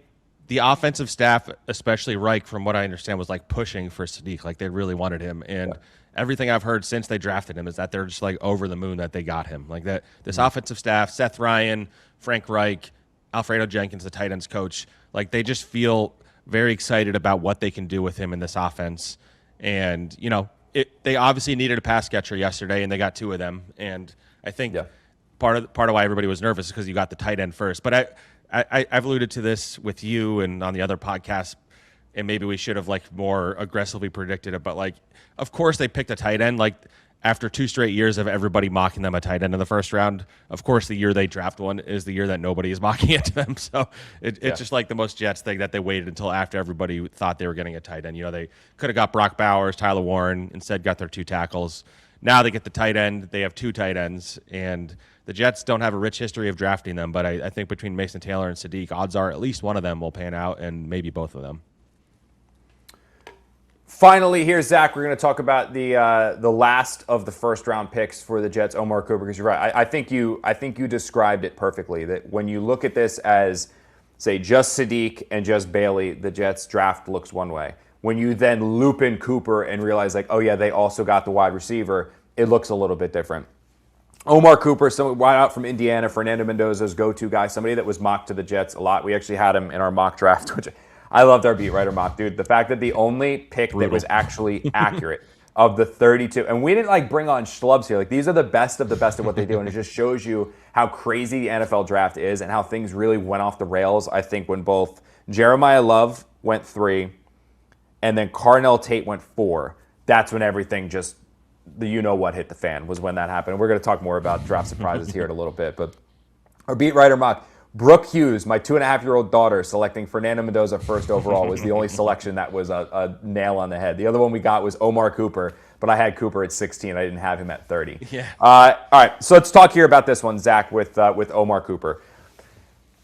the offensive staff, especially Reich, from what I understand, was like pushing for Sadiq. Like they really wanted him. And everything I've heard since they drafted him is that they're just like over the moon that they got him. Like that, this offensive staff, Seth Ryan, Frank Reich, Alfredo Jenkins, the tight ends coach, like they just feel very excited about what they can do with him in this offense. And, they obviously needed a pass catcher yesterday, and they got two of them. And I think part of why everybody was nervous is because you got the tight end first. But I've alluded to this with you and on the other podcasts, and maybe we should have more aggressively predicted it. But of course they picked a tight end. After 2 straight years of everybody mocking them a tight end in the first round, of course the year they draft one is the year that nobody is mocking it to them. So it's just like the most Jets thing that they waited until after everybody thought they were getting a tight end. They could have got Brock Bowers, Tyler Warren, instead got their 2 tackles. Now they get the tight end. They have 2 tight ends, and the Jets don't have a rich history of drafting them, but I think between Mason Taylor and Sadiq, odds are at least one of them will pan out, and maybe both of them. Finally, here, Zach, we're going to talk about the last of the first-round picks for the Jets, Omar Cooper, because you're right. I think you described it perfectly, that when you look at this as, say, just Sadiq and just Bailey, the Jets draft looks one way. When you then loop in Cooper and realize, they also got the wide receiver, it looks a little bit different. Omar Cooper, someone right out from Indiana, Fernando Mendoza's go-to guy, somebody that was mocked to the Jets a lot. We actually had him in our mock draft, which I loved our beat writer mock, dude. The fact that the only pick that was actually accurate of the 32, and we didn't bring on schlubs here. These are the best of what they do, and it just shows you how crazy the NFL draft is and how things really went off the rails, I think, when both Jeremiah Love went 3 and then Carnell Tate went 4. That's when everything just, what hit the fan, was when that happened. And we're going to talk more about draft surprises here in a little bit. But our beat writer mock, Brooke Hughes, my 2.5-year-old daughter, selecting Fernando Mendoza first overall, was the only selection that was a nail on the head. The other one we got was Omar Cooper, but I had Cooper at 16. I didn't have him at 30. Yeah. All right, so let's talk here about this one, Zach, with Omar Cooper.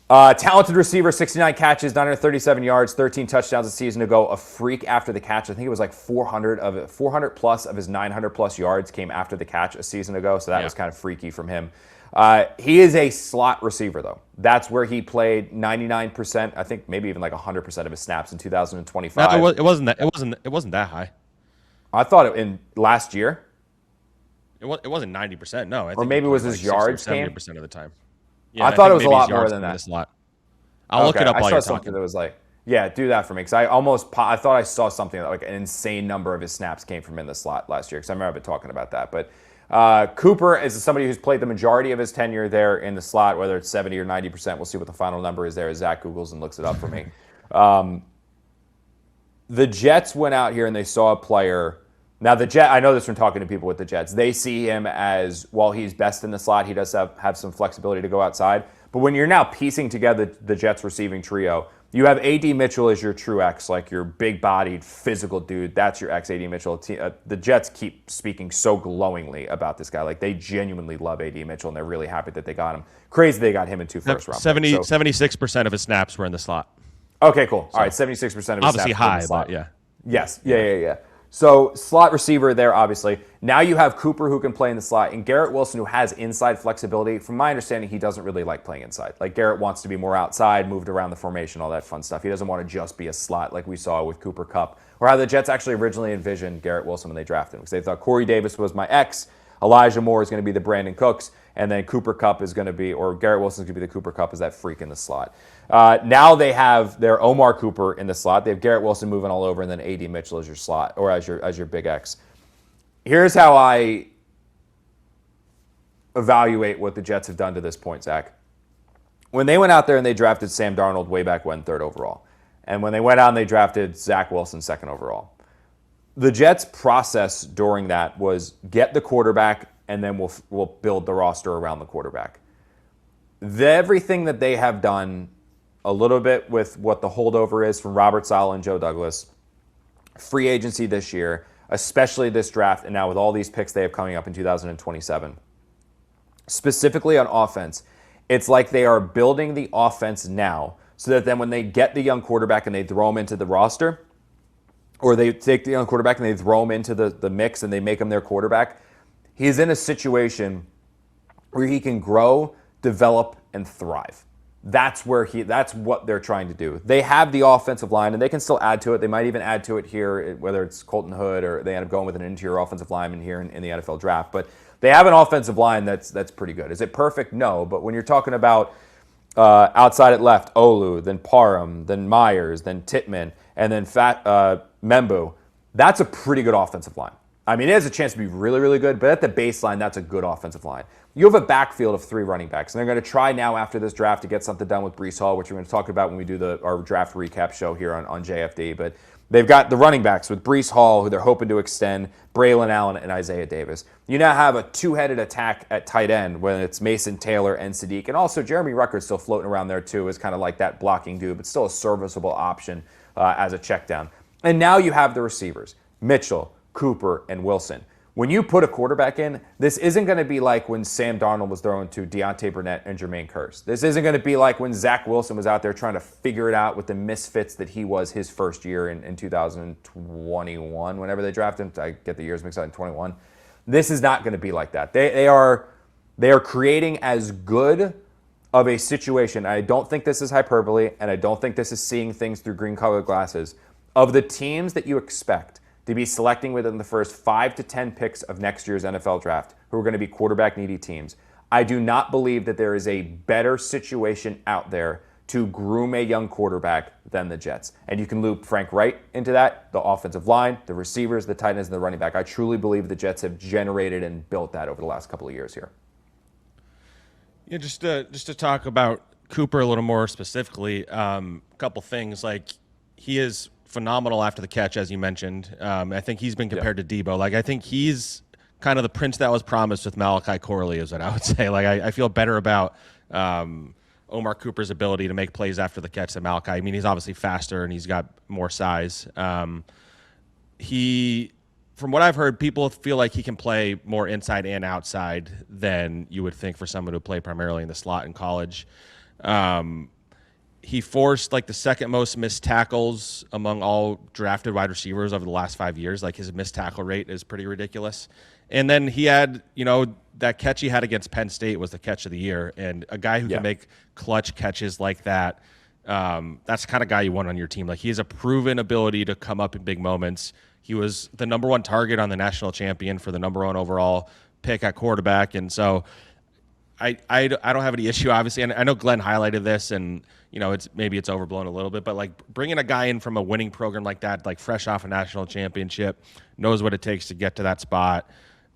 Talented receiver, 69 catches, 937 yards, 13 touchdowns a season ago. A freak after the catch. I think it was 400 plus of his 900 plus yards came after the catch a season ago. So that was kind of freaky from him. He is a slot receiver, though. That's where he played 99%. I think maybe even 100% of his snaps in 2025. No, it wasn't that high. I thought it in last year. It wasn't 90%. No, I think or maybe it was his yards 70% of the time. Yeah, I thought it was a lot more than that. I'll look it up while you're talking. I saw something that was do that for me, because I thought I saw something that an insane number of his snaps came from in the slot last year, because I remember talking about that. But Cooper is somebody who's played the majority of his tenure there in the slot, whether it's 70 or 90%. We'll see what the final number is there as Zach Googles and looks it up for me. The Jets went out here and they saw a player. Now, I know this from talking to people with the Jets. They see him as, while he's best in the slot, he does have some flexibility to go outside. But when you're now piecing together the Jets receiving trio, you have A.D. Mitchell as your true X, your big-bodied, physical dude. That's your X, A.D. Mitchell. The Jets keep speaking so glowingly about this guy. They genuinely love A.D. Mitchell, and they're really happy that they got him. Crazy they got him in 2 first-round picks. 76% of his snaps were in the slot. Okay, cool. All right, 76% of his snaps obviously high, in the slot. but yeah. Yes. Yeah. So slot receiver there, obviously. Now you have Cooper, who can play in the slot, and Garrett Wilson, who has inside flexibility. From my understanding, he doesn't really like playing inside. Garrett wants to be more outside, moved around the formation, all that fun stuff. He doesn't want to just be a slot like we saw with Cooper Kupp, or how the Jets actually originally envisioned Garrett Wilson when they drafted him, because they thought Corey Davis was my X, Elijah Moore is going to be the Brandon Cooks, and then Cooper Kupp is going to be, or Garrett Wilson is going to be the Cooper Kupp as that freak in the slot. Now they have their Omar Cooper in the slot. They have Garrett Wilson moving all over, and then A.D. Mitchell as your slot, or as your big X. Here's how I evaluate what the Jets have done to this point, Zach. when they went out there and they drafted Sam Darnold way back when, 3rd overall, and when they went out and they drafted Zach Wilson 2nd overall, the Jets' process during that was get the quarterback, and then we'll build the roster around the quarterback. Everything that they have done, a little bit with what the holdover is from Robert Saleh and Joe Douglas, free agency this year, especially this draft, and now with all these picks they have coming up in 2027, specifically on offense, it's like they are building the offense now so that then when they get the young quarterback and they throw him into the roster, or they take the young quarterback and they throw him into the mix and they make him their quarterback, he's in a situation where he can grow, develop, and thrive. That's what they're trying to do. They have the offensive line, and they can still add to it. They might even add to it here, whether it's Colton Hood or they end up going with an interior offensive lineman here in the NFL draft. But they have an offensive line that's pretty good. Is it perfect? No. But when you're talking about outside at left, Olu, then Parham, then Myers, then Tittman, and then Membu, that's a pretty good offensive line. I mean, it has a chance to be really, really good, but at the baseline, that's a good offensive line. You have a backfield of 3 running backs, and they're going to try now after this draft to get something done with Breece Hall, which we're going to talk about when we do our draft recap show here on JFD. But they've got the running backs with Breece Hall, who they're hoping to extend, Braylon Allen, and Isaiah Davis. You now have a 2-headed attack at tight end when it's Mason Taylor and Sadiq, and also Jeremy Rucker's still floating around there too as kind of like that blocking dude, but still a serviceable option as a check down. And now you have the receivers, Mitchell, Cooper, and Wilson. When you put a quarterback in, this isn't going to be like when Sam Darnold was thrown to Deontay Burnett and Jermaine Kearse. This isn't going to be like when Zach Wilson was out there trying to figure it out with the misfits that he was his first year in 2021, whenever they drafted him. I get the years mixed up in 21. This is not going to be like that. They are creating as good of a situation. I don't think this is hyperbole, and I don't think this is seeing things through green-colored glasses. Of the teams that you expect to be selecting within the first 5 to 10 picks of next year's NFL draft, who are going to be quarterback-needy teams, I do not believe that there is a better situation out there to groom a young quarterback than the Jets. And you can loop Frank Wright into that, the offensive line, the receivers, the tight ends, and the running back. I truly believe the Jets have generated and built that over the last couple of years here. Yeah, just to talk about Cooper a little more specifically, a couple things. Like, he is phenomenal after the catch, as you mentioned. I think he's been compared to Debo. Like, I think he's kind of the prince that was promised with Malachi Corley, is what I would say. Like, I feel better about Omar Cooper's ability to make plays after the catch than Malachi. I mean, he's obviously faster and he's got more size. From what I've heard, people feel like he can play more inside and outside than you would think for someone who played primarily in the slot in college. He forced like the second most missed tackles among all drafted wide receivers over the last 5 years. Like, his missed tackle rate is pretty ridiculous. And then he had, that catch he had against Penn State was the catch of the year. And a guy who can make clutch catches like that, that's the kind of guy you want on your team. Like, he has a proven ability to come up in big moments. He was the number 1 target on the national champion for the number 1 overall pick at quarterback. And so I don't have any issue, obviously. And I know Glenn highlighted this, and it's overblown a little bit, but like bringing a guy in from a winning program like that, like fresh off a national championship, knows what it takes to get to that spot.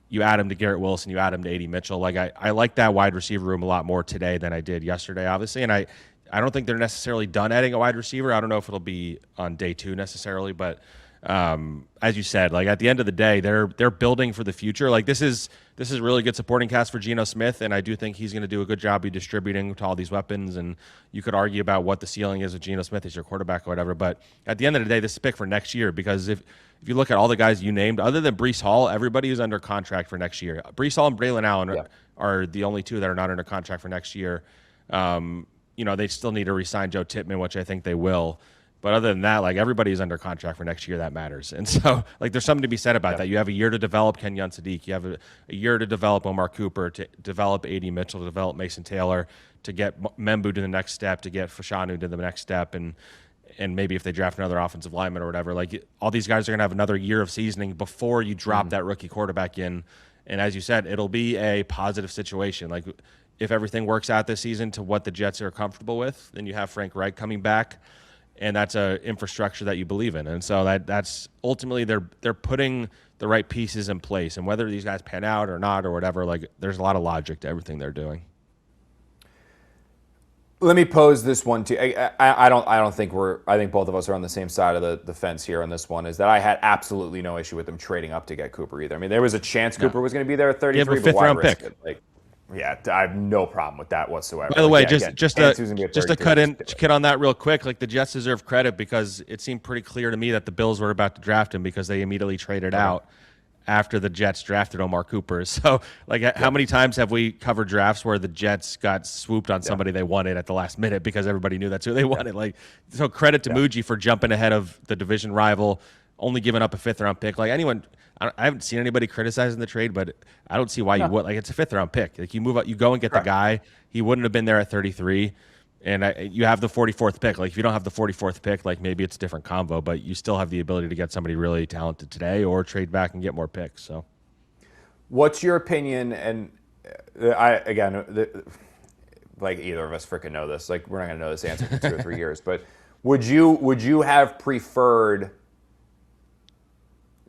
You add him to Garrett Wilson, you add him to A.D. Mitchell. Like, I like that wide receiver room a lot more today than I did yesterday, obviously. And I don't think they're necessarily done adding a wide receiver. I don't know if it'll be on day 2 necessarily, but as you said, like, at the end of the day, they're building for the future. Like, this is really good supporting cast for Geno Smith, and I do think he's going to do a good job of distributing to all these weapons. And you could argue about what the ceiling is with Geno Smith as your quarterback or whatever, but at the end of the day, this is a pick for next year, because if you look at all the guys you named, other than Breece Hall, everybody is under contract for next year. Breece Hall and Braylon Allen are the only 2 that are not under contract for next year. They still need to re-sign Joe Tittman, which I think they will. But other than that, like, everybody's under contract for next year. That matters. And so, like, there's something to be said about that. You have a year to develop Kenyon Sadiq. You have a year to develop Omar Cooper, to develop A.D. Mitchell, to develop Mason Taylor, to get Membu to the next step, to get Fashanu to the next step, and maybe if they draft another offensive lineman or whatever. Like, all these guys are going to have another year of seasoning before you drop that rookie quarterback in. And as you said, it'll be a positive situation. Like, if everything works out this season to what the Jets are comfortable with, then you have Frank Reich coming back. And that's a infrastructure that you believe in. And so that's ultimately they're putting the right pieces in place. And whether these guys pan out or not or whatever, like, there's a lot of logic to everything they're doing. Let me pose this one to you. I don't think I think both of us are on the same side of the fence here on this one. Is that I had absolutely no issue with them trading up to get Cooper either. I mean, there was a chance Cooper was going to be there at 33, but why risk it? Like, yeah, I have no problem with that whatsoever. By the way, yeah, just to cut on that real quick, like the Jets deserve credit because it seemed pretty clear to me that the Bills were about to draft him because they immediately traded out after the Jets drafted Omar Cooper. So, like, how many times have we covered drafts where the Jets got swooped on somebody they wanted at the last minute because everybody knew that's who they wanted? Like, so credit to Muji for jumping ahead of the division rival, only giving up a 5th-round pick. Like, anyone, I haven't seen anybody criticizing the trade, but I don't see why you would. Like, it's a 5th-round pick. Like, you move up, you go and get the guy. He wouldn't have been there at 33. And you have the 44th pick. Like, if you don't have the 44th pick, like, maybe it's a different combo, but you still have the ability to get somebody really talented today or trade back and get more picks. So, what's your opinion? And like either of us freaking know this. Like, we're not going to know this answer for 2 or 3 years. But would you have preferred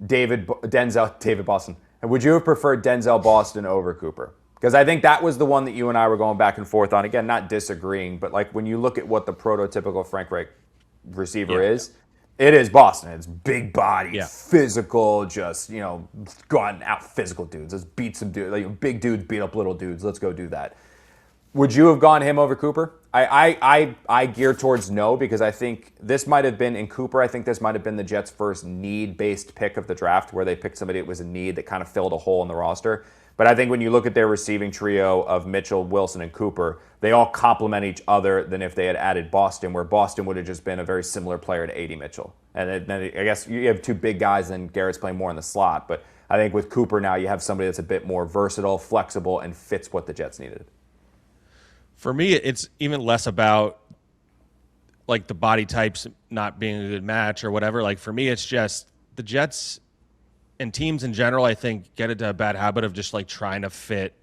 David Boston? And would you have preferred Denzel Boston over Cooper? Because I think that was the one that you and I were going back and forth on. Again, not disagreeing, but like when you look at what the prototypical Frank Reich receiver is, it is Boston. It's big body, physical, just, gone out physical dudes. Let's beat some dudes. Like, big dudes beat up little dudes. Let's go do that. Would you have gone him over Cooper? I gear towards no, because I think this might have been in Cooper. I think this might have been the Jets' first need-based pick of the draft, where they picked somebody that was a need that kind of filled a hole in the roster. But I think when you look at their receiving trio of Mitchell, Wilson, and Cooper, they all complement each other than if they had added Boston, where Boston would have just been a very similar player to A.D. Mitchell. And then I guess you have 2 big guys, and Garrett's playing more in the slot. But I think with Cooper now, you have somebody that's a bit more versatile, flexible, and fits what the Jets needed. For me, it's even less about like the body types not being a good match or whatever. Like, for me, it's just the Jets and teams in general, I think, get into a bad habit of just like trying to fit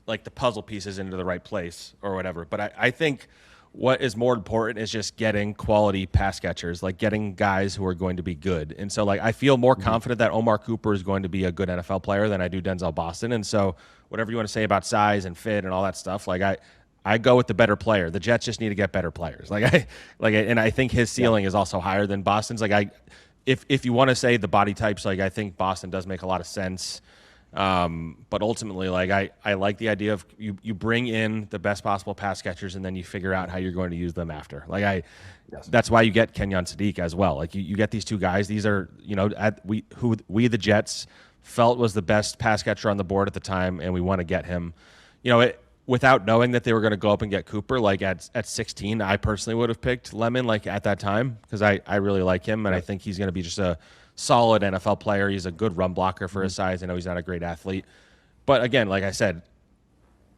like the puzzle pieces into the right place or whatever. But I think what is more important is just getting quality pass catchers, like getting guys who are going to be good. And so, like, I feel more confident that Omar Cooper is going to be a good NFL player than I do Denzel Boston. And so whatever you want to say about size and fit and all that stuff, like I go with the better player. The Jets just need to get better players. And I think his ceiling is also higher than Boston's. Like, if you want to say the body types, like, I think Boston does make a lot of sense. But ultimately, like, I like the idea of you bring in the best possible pass catchers and then you figure out how you're going to use them after. Like, that's why you get Kenyon Sadiq as well. Like, you get these 2 guys. These are, we the Jets felt was the best pass catcher on the board at the time, and we want to get him. Without knowing that they were going to go up and get Cooper, like at 16, I personally would have picked Lemon, like, at that time, because I really like him, and I think he's going to be just a solid NFL player. He's a good run blocker for his size. I know he's not a great athlete. But again, like I said,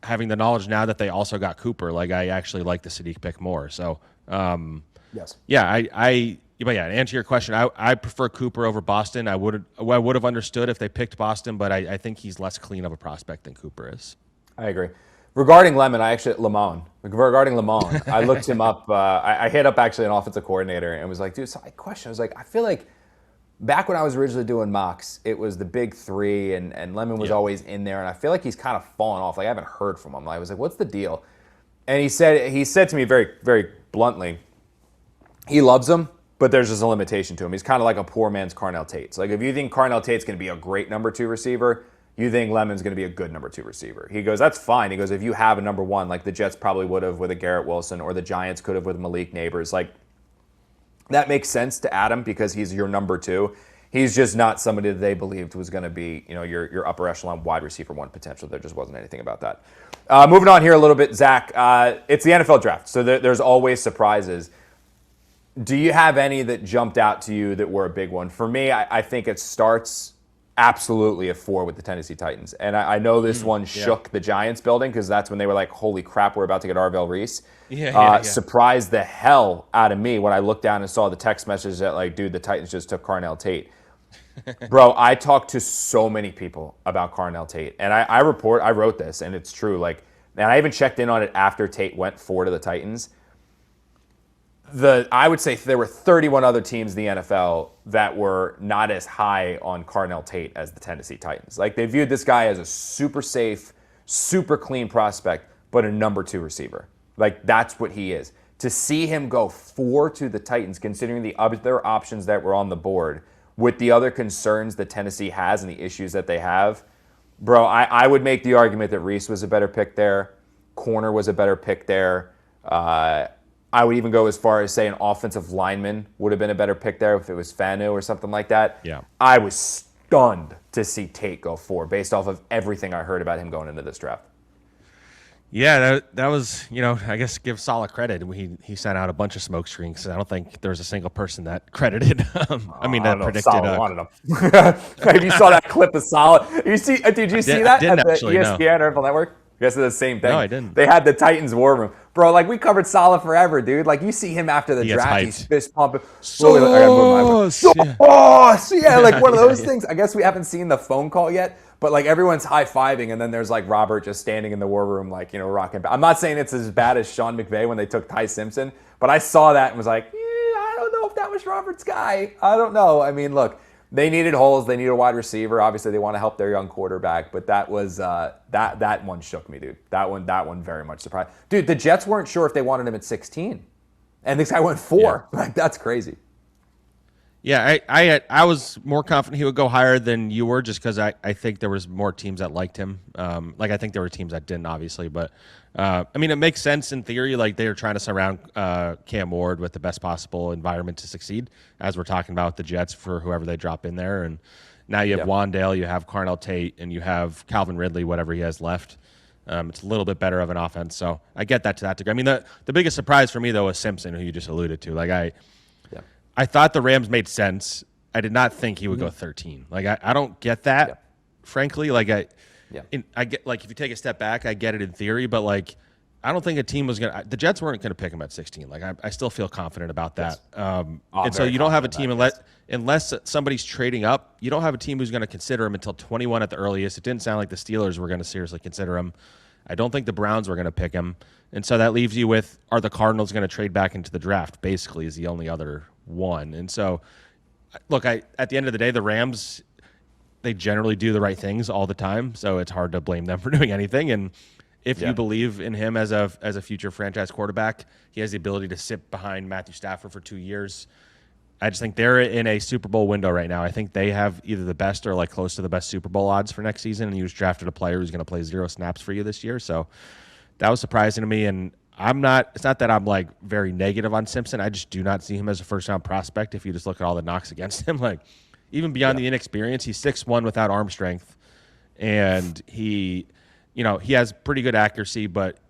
having the knowledge now that they also got Cooper, like, I actually like the Sadiq pick more. So, yes. Yeah, but yeah, to answer your question, I prefer Cooper over Boston. I would have understood if they picked Boston, but I think he's less clean of a prospect than Cooper is. I agree. Regarding Lemon, I looked him up. I hit up actually an offensive coordinator and was like, dude, so I was like, I feel like back when I was originally doing mocks, it was the big 3 and Lemon was always in there. And I feel like he's kind of fallen off. Like, I haven't heard from him. I was like, what's the deal? And he said to me very, very bluntly, he loves him, but there's just a limitation to him. He's kind of like a poor man's Carnell Tate. So, like, if you think Carnell Tate's going to be a great number 2 receiver, you think Lemon's going to be a good number 2 receiver. He goes, that's fine. He goes, if you have a number 1, like the Jets probably would have with a Garrett Wilson, or the Giants could have with Malik Neighbors, like, that makes sense to Adam because he's your number 2. He's just not somebody that they believed was going to be, your upper echelon wide receiver 1 potential. There just wasn't anything about that. Moving on here a little bit, Zach. It's the NFL draft, so there's always surprises. Do you have any that jumped out to you that were a big one? For me, I think it starts absolutely at 4 with the Tennessee Titans. And I know this one shook the Giants building because that's when they were like, holy crap, we're about to get Arvell Reese. Surprised the hell out of me when I looked down and saw the text message that, like, dude, the Titans just took Carnell Tate. Bro, I talked to so many people about Carnell Tate. And I wrote this, and it's true. Like, and I even checked in on it after Tate went 4 to the Titans. I would say there were 31 other teams in the NFL that were not as high on Carnell Tate as the Tennessee Titans. Like, they viewed this guy as a super safe, super clean prospect, but a number 2 receiver. Like, that's what he is. To see him go 4 to the Titans, considering the other options that were on the board, with the other concerns that Tennessee has and the issues that they have, bro, I would make the argument that Reese was a better pick there. Corner was a better pick there. I would even go as far as say an offensive lineman would have been a better pick there if it was Fanu or something like that. Yeah. I was stunned to see Tate go 4 based off of everything I heard about him going into this draft. Yeah, that was, I guess give Saleh credit. He sent out a bunch of smoke screens. I don't think there was a single person that credited that predicted. Saleh wanted him. If you saw that clip of Saleh, did you see that at the ESPN or NFL Network? I guess it's the same thing. No, I didn't. They had the Titans war room. Bro, like, we covered Saleh forever, dude. Like, you see him after the draft, he's fist pumping. Yeah, like one of those things. I guess we haven't seen the phone call yet, but, like, everyone's high-fiving, and then there's, like, Robert just standing in the war room, like, rocking. I'm not saying it's as bad as Sean McVay when they took Ty Simpson, but I saw that and was like, I don't know if that was Robert's guy. I don't know. I mean, look. They needed holes. They needed a wide receiver. Obviously, they want to help their young quarterback. But that was that one shook me, dude. That one very much surprised. Dude, the Jets weren't sure if they wanted him at 16, and this guy went 4. Yeah. Like, that's crazy. Yeah, I was more confident he would go higher than you were, just because I think there was more teams that liked him. I think there were teams that didn't, obviously, but it makes sense in theory. Like, they were trying to surround Cam Ward with the best possible environment to succeed, as we're talking about the Jets for whoever they drop in there. And now you have Wandale, you have Carnell Tate, and you have Calvin Ridley, whatever he has left. It's a little bit better of an offense, so I get that to that degree. I mean, the biggest surprise for me though was Simpson, who you just alluded to. Like, I thought the Rams made sense. I did not think he would go 13. Like, I don't get that, frankly. Like, I get, like, if you take a step back, I get it in theory, but, like, I don't think a team was going to – the Jets weren't going to pick him at 16. Like, I still feel confident about that. And so you don't have a team unless somebody's trading up, you don't have a team who's going to consider him until 21 at the earliest. It didn't sound like the Steelers were going to seriously consider him. I don't think the Browns were going to pick him. And so that leaves you with, are the Cardinals going to trade back into the draft, basically, is the only other one. And so, look, at the end of the day, the Rams, they generally do the right things all the time, so it's hard to blame them for doing anything. And if you believe in him as a future franchise quarterback, he has the ability to sit behind Matthew Stafford for 2 years. I just think they're in a Super Bowl window right now. I think they have either the best or, like, close to the best Super Bowl odds for next season, and you just drafted a player who's going to play 0 snaps for you this year. So that was surprising to me, and it's not that I'm, like, very negative on Simpson. I just do not see him as a first-round prospect if you just look at all the knocks against him. Like, even beyond the inexperience, he's 6'1" without arm strength, and he has pretty good accuracy,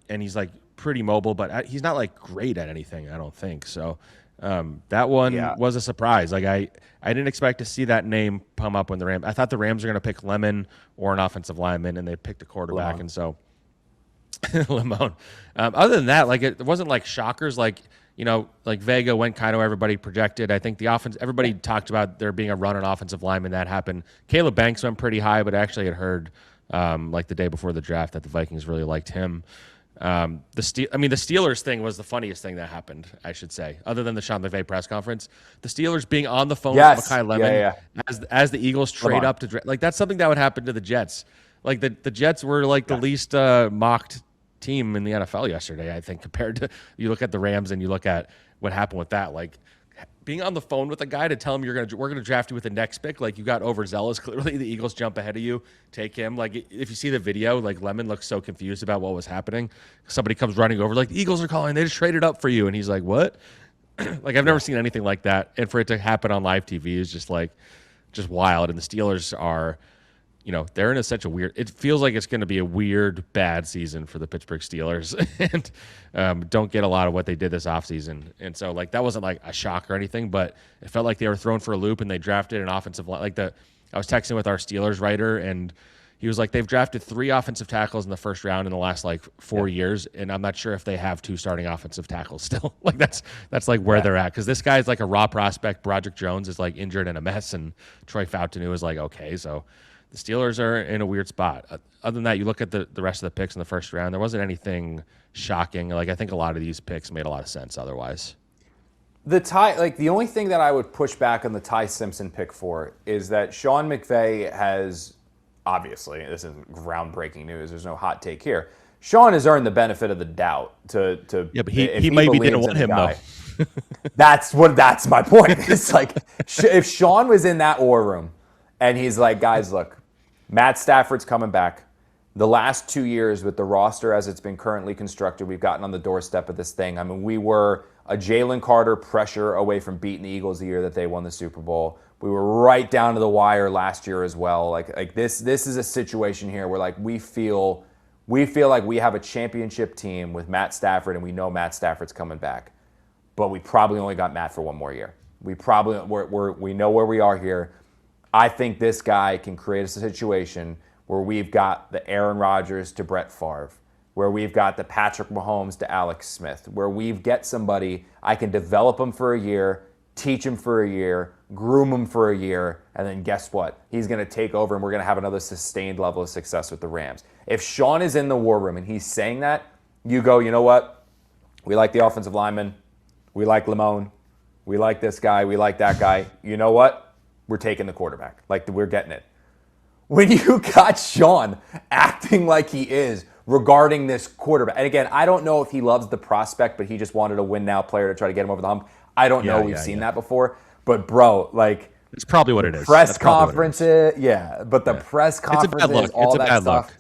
and he's, like, pretty mobile, but he's not, like, great at anything, I don't think. So that one was a surprise. Like, I didn't expect to see that name come up when the Rams. I thought the Rams were going to pick Lemon or an offensive lineman, and they picked a quarterback, and so Limon. Other than that, like, it wasn't like shockers. Like, like Vega went kind of where everybody projected. I think the offense. Everybody talked about there being a run on offensive lineman that happened. Caleb Banks went pretty high, but I actually had heard like the day before the draft that the Vikings really liked him. The Steelers thing was the funniest thing that happened, I should say, other than the Sean McVay press conference. The Steelers being on the phone with Mekhi Lemon as the Eagles trade up to draft. Like, that's something that would happen to the Jets. Like, the Jets were, like, the least mocked team in the NFL yesterday, I think, compared to you look at the Rams and you look at what happened with that. Like, being on the phone with a guy to tell him we're going to draft you with the next pick, like, you got overzealous. Clearly, the Eagles jump ahead of you, take him. Like, if you see the video, like, Lemon looks so confused about what was happening. Somebody comes running over, like, the Eagles are calling. They just traded up for you, and he's like, "What?" Like, I've never seen anything like that, and for it to happen on live TV is just wild. And the Steelers are, they're in such a weird. It feels like it's going to be a weird, bad season for the Pittsburgh Steelers, and don't get a lot of what they did this offseason. And so, like, that wasn't like a shock or anything, but it felt like they were thrown for a loop, and they drafted an offensive line. I was texting with our Steelers writer, and he was like, they've drafted 3 offensive tackles in the first round in the last, like, 4 years, and I'm not sure if they have 2 starting offensive tackles still. Like, that's like where they're at, because this guy's like a raw prospect. Broderick Jones is, like, injured and a mess, and Troy Fautanu is like, okay, so the Steelers are in a weird spot. Other than that, you look at the rest of the picks in the first round, there wasn't anything shocking. Like, I think a lot of these picks made a lot of sense otherwise. The only thing that I would push back on the Ty Simpson pick for is that Sean McVay has, obviously, this isn't groundbreaking news, there's no hot take here. Sean has earned the benefit of the doubt to Yeah, but if he maybe believes didn't want in the him guy. though. That's my point. It's like if Sean was in that war room and he's like, guys, look, Matt Stafford's coming back. The last 2 years with the roster as it's been currently constructed, we've gotten on the doorstep of this thing. I mean, we were a Jalen Carter pressure away from beating the Eagles the year that they won the Super Bowl. We were right down to the wire last year as well. Like this is a situation here where like we feel like we have a championship team with Matt Stafford, and we know Matt Stafford's coming back. But we probably only got Matt for one more year. We know where we are here. I think this guy can create a situation where we've got the Aaron Rodgers to Brett Favre, where we've got the Patrick Mahomes to Alex Smith, where we've get somebody, I can develop him for a year, teach him for a year, groom him for a year, and then guess what? He's going to take over and we're going to have another sustained level of success with the Rams. If Sean is in the war room and he's saying that, you go, you know what? We like the offensive lineman. We like Lamone. We like this guy. We like that guy. You know what? We're taking the quarterback. Like, we're getting it. When you got Sean acting like he is regarding this quarterback, and again, I don't know if he loves the prospect, but he just wanted a win-now player to try to get him over the hump. I don't know. We've seen that before. But, bro, like... It's probably what it is. Press conferences, but the press conferences, all that stuff.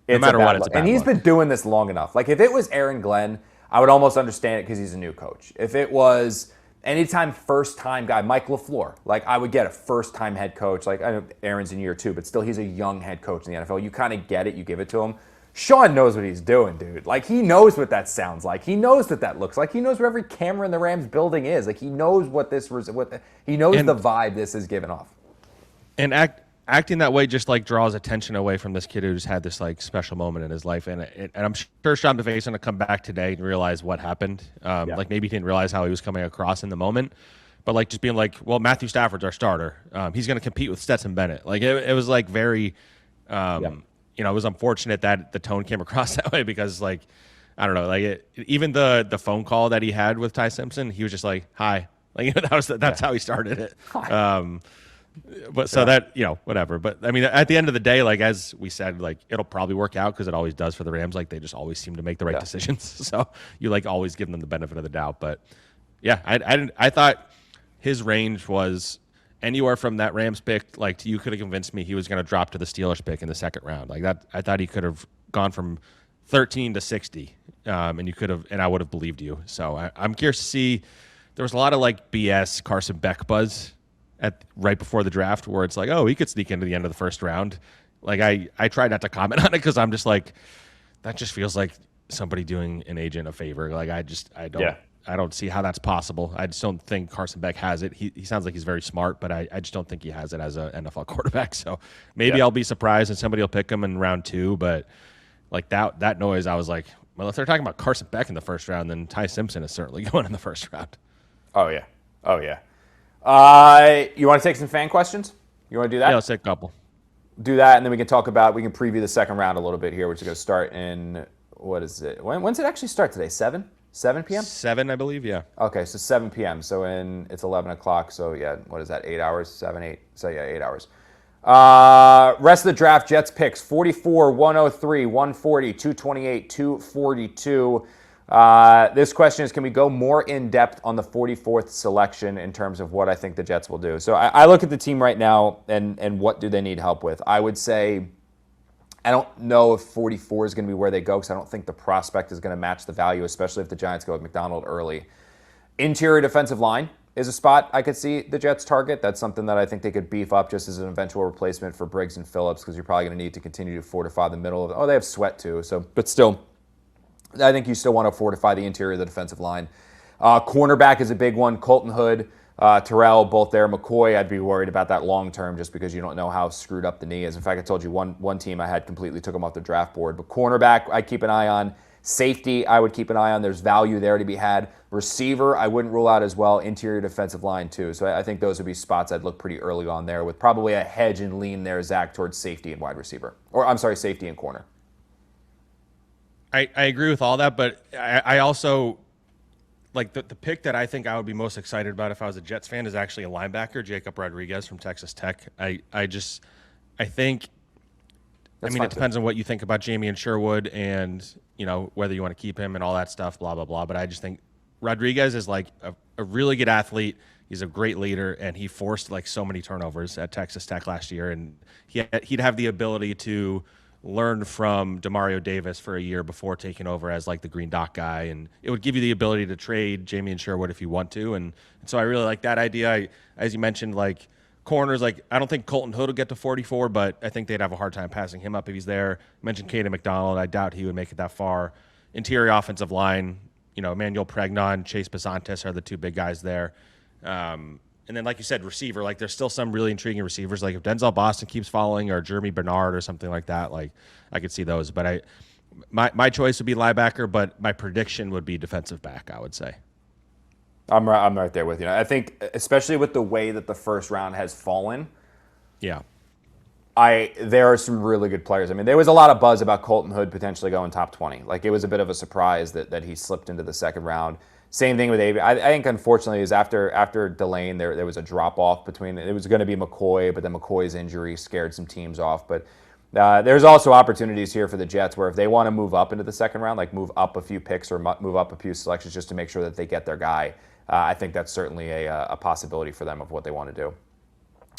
No matter what, it's a bad look. And he's been doing this long enough. Like, if it was Aaron Glenn, I would almost understand it because he's a new coach. If it was anytime first-time guy, Mike LaFleur, like, I would get a first-time head coach. Like, I know Aaron's in year 2, but still, he's a young head coach in the NFL. You kind of get it. You give it to him. Sean knows what he's doing, dude. Like, he knows what that sounds like. He knows what that looks like. He knows where every camera in the Rams building is. Like, he knows he knows the vibe this is giving off. And acting that way just like draws attention away from this kid who's had this like special moment in his life. And I'm sure Sean McVay's going to come back today and realize what happened. Like maybe he didn't realize how he was coming across in the moment, but like just being like, well, Matthew Stafford's our starter. He's going to compete with Stetson Bennett. Like it was like very, you know, it was unfortunate that the tone came across that way because like, I don't know, like even the phone call that he had with Ty Simpson, he was just like, hi. Like, you know, that's how he started it. But so that, you know, whatever. But I mean, at the end of the day, like, as we said, like, it'll probably work out because it always does for the Rams. Like, they just always seem to make the right decisions. So you like always give them the benefit of the doubt. But yeah, I thought his range was anywhere from that Rams pick. Like, you could have convinced me he was going to drop to the Steelers pick in the second round. Like that, I thought he could have gone from 13 to 60, and you could have, and I would have believed you. So I'm curious to see. There was a lot of like BS Carson Beck buzz right before the draft where it's like, oh, he could sneak into the end of the first round. Like I tried not to comment on it because I'm just like, that just feels like somebody doing an agent a favor. Like I don't see how that's possible. I just don't think Carson Beck has it. He sounds like he's very smart, but I just don't think he has it as an NFL quarterback. So maybe I'll be surprised and somebody will pick him in round 2. But like that noise, I was like, well, if they're talking about Carson Beck in the first round, then Ty Simpson is certainly going in the first round. Oh yeah. You want to take some fan questions? You want to do that? Yeah, let's take a couple. Do that, and then we can preview the second round a little bit here, which is going to start in, what is it? When's it actually start today? 7 p.m.? 7, I believe, yeah. Okay, so 7 p.m. So it's 11 o'clock. So yeah, what is that? 8 hours? 7, 8. So yeah, 8 hours. Rest of the draft, Jets picks 44, 103, 140, 228, 242. This question is, can we go more in depth on the 44th selection in terms of what I think the Jets will do? So I look at the team right now and what do they need help with? I would say I don't know if 44 is going to be where they go because I don't think the prospect is going to match the value, especially if the Giants go with McDonald early. Interior defensive line is a spot I could see the Jets target. That's something that I think they could beef up just as an eventual replacement for Briggs and Phillips because you're probably going to need to continue to fortify the middle of they have Sweat too. So, but still, I think you still want to fortify the interior of the defensive line. Cornerback is a big one. Colton Hood, Terrell, both there. McCoy, I'd be worried about that long term just because you don't know how screwed up the knee is. In fact, I told you one team I had completely took him off the draft board. But cornerback, I'd keep an eye on. Safety, I would keep an eye on. There's value there to be had. Receiver, I wouldn't rule out as well. Interior defensive line, too. So I think those would be spots I'd look pretty early on there with probably a hedge and lean there, Zach, towards safety and wide receiver. Or, I'm sorry, safety and corner. I agree with all that, but I also, like, the pick that I think I would be most excited about if I was a Jets fan is actually a linebacker, Jacob Rodriguez from Texas Tech. I think I mean, it depends on what you think about Jamie and Sherwood and, whether you want to keep him and all that stuff, blah, blah, blah. But I just think Rodriguez is like a really good athlete. He's a great leader, and he forced like so many turnovers at Texas Tech last year. And he'd have the ability to learn from Demario Davis for a year before taking over as like the green dot guy. And it would give you the ability to trade Jamie and Sherwood if you want to. And so I really like that idea. As you mentioned, like, corners, like, I don't think Colton Hood will get to 44, but I think they'd have a hard time passing him up if he's there. You mentioned Caden McDonald. I doubt he would make it that far. Interior offensive line, Emmanuel Pregnon, Chase Basantes are the two big guys there. And then, like you said, receiver, like, there's still some really intriguing receivers. Like, if Denzel Boston keeps following, or Jeremy Bernard or something like that, like, I could see those. But my choice would be linebacker, but my prediction would be defensive back, I would say. I'm right there with you. I think, especially with the way that the first round has fallen, yeah, there are some really good players. I mean, there was a lot of buzz about Colton Hood potentially going top 20. Like, it was a bit of a surprise that he slipped into the second round. Same thing with Avery. I think, unfortunately, is after Delane, there was a drop-off between. It was going to be McCoy, but then McCoy's injury scared some teams off. But there's also opportunities here for the Jets where if they want to move up into the second round, like move up a few picks or move up a few selections just to make sure that they get their guy, I think that's certainly a possibility for them of what they want to do.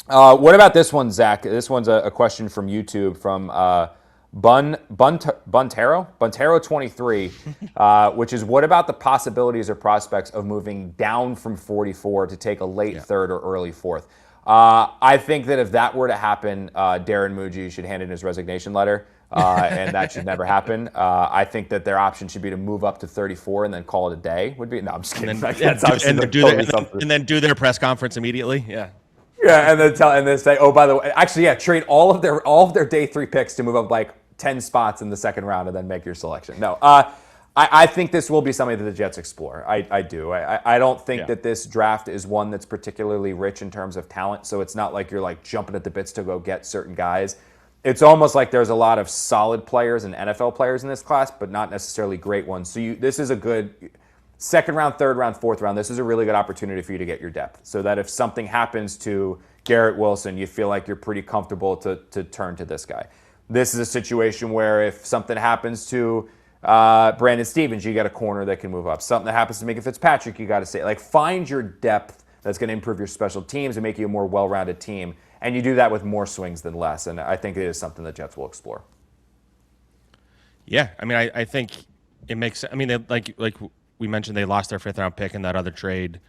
What about this one, Zach? This one's a question from YouTube from Buntero 23, which is, what about the possibilities or prospects of moving down from 44 to take a late third or early fourth? I think that if that were to happen, Darren Muji should hand in his resignation letter. And that should never happen. I think that their option should be to move up to 34 and then call it a day. No, I'm just kidding. And then do their press conference immediately. Yeah. Yeah, and then say, oh, by the way, actually, trade all of their day 3 picks to move up like 10 spots in the second round and then make your selection. No, I think this will be something that the Jets explore. I do. I don't think that this draft is one that's particularly rich in terms of talent. So it's not like you're like jumping at the bits to go get certain guys. It's almost like there's a lot of solid players and NFL players in this class, but not necessarily great ones. So this is a good second round, third round, fourth round. This is a really good opportunity for you to get your depth, so that if something happens to Garrett Wilson, you feel like you're pretty comfortable to turn to this guy. This is a situation where if something happens to Brandon Stevens, you got a corner that can move up. Something that happens to Minka Fitzpatrick, you got to say, like, find your depth that's going to improve your special teams and make you a more well-rounded team. And you do that with more swings than less. And I think it is something the Jets will explore. Yeah, I mean, I think it makes. I mean, like we mentioned, they lost their 5th round pick in that other trade.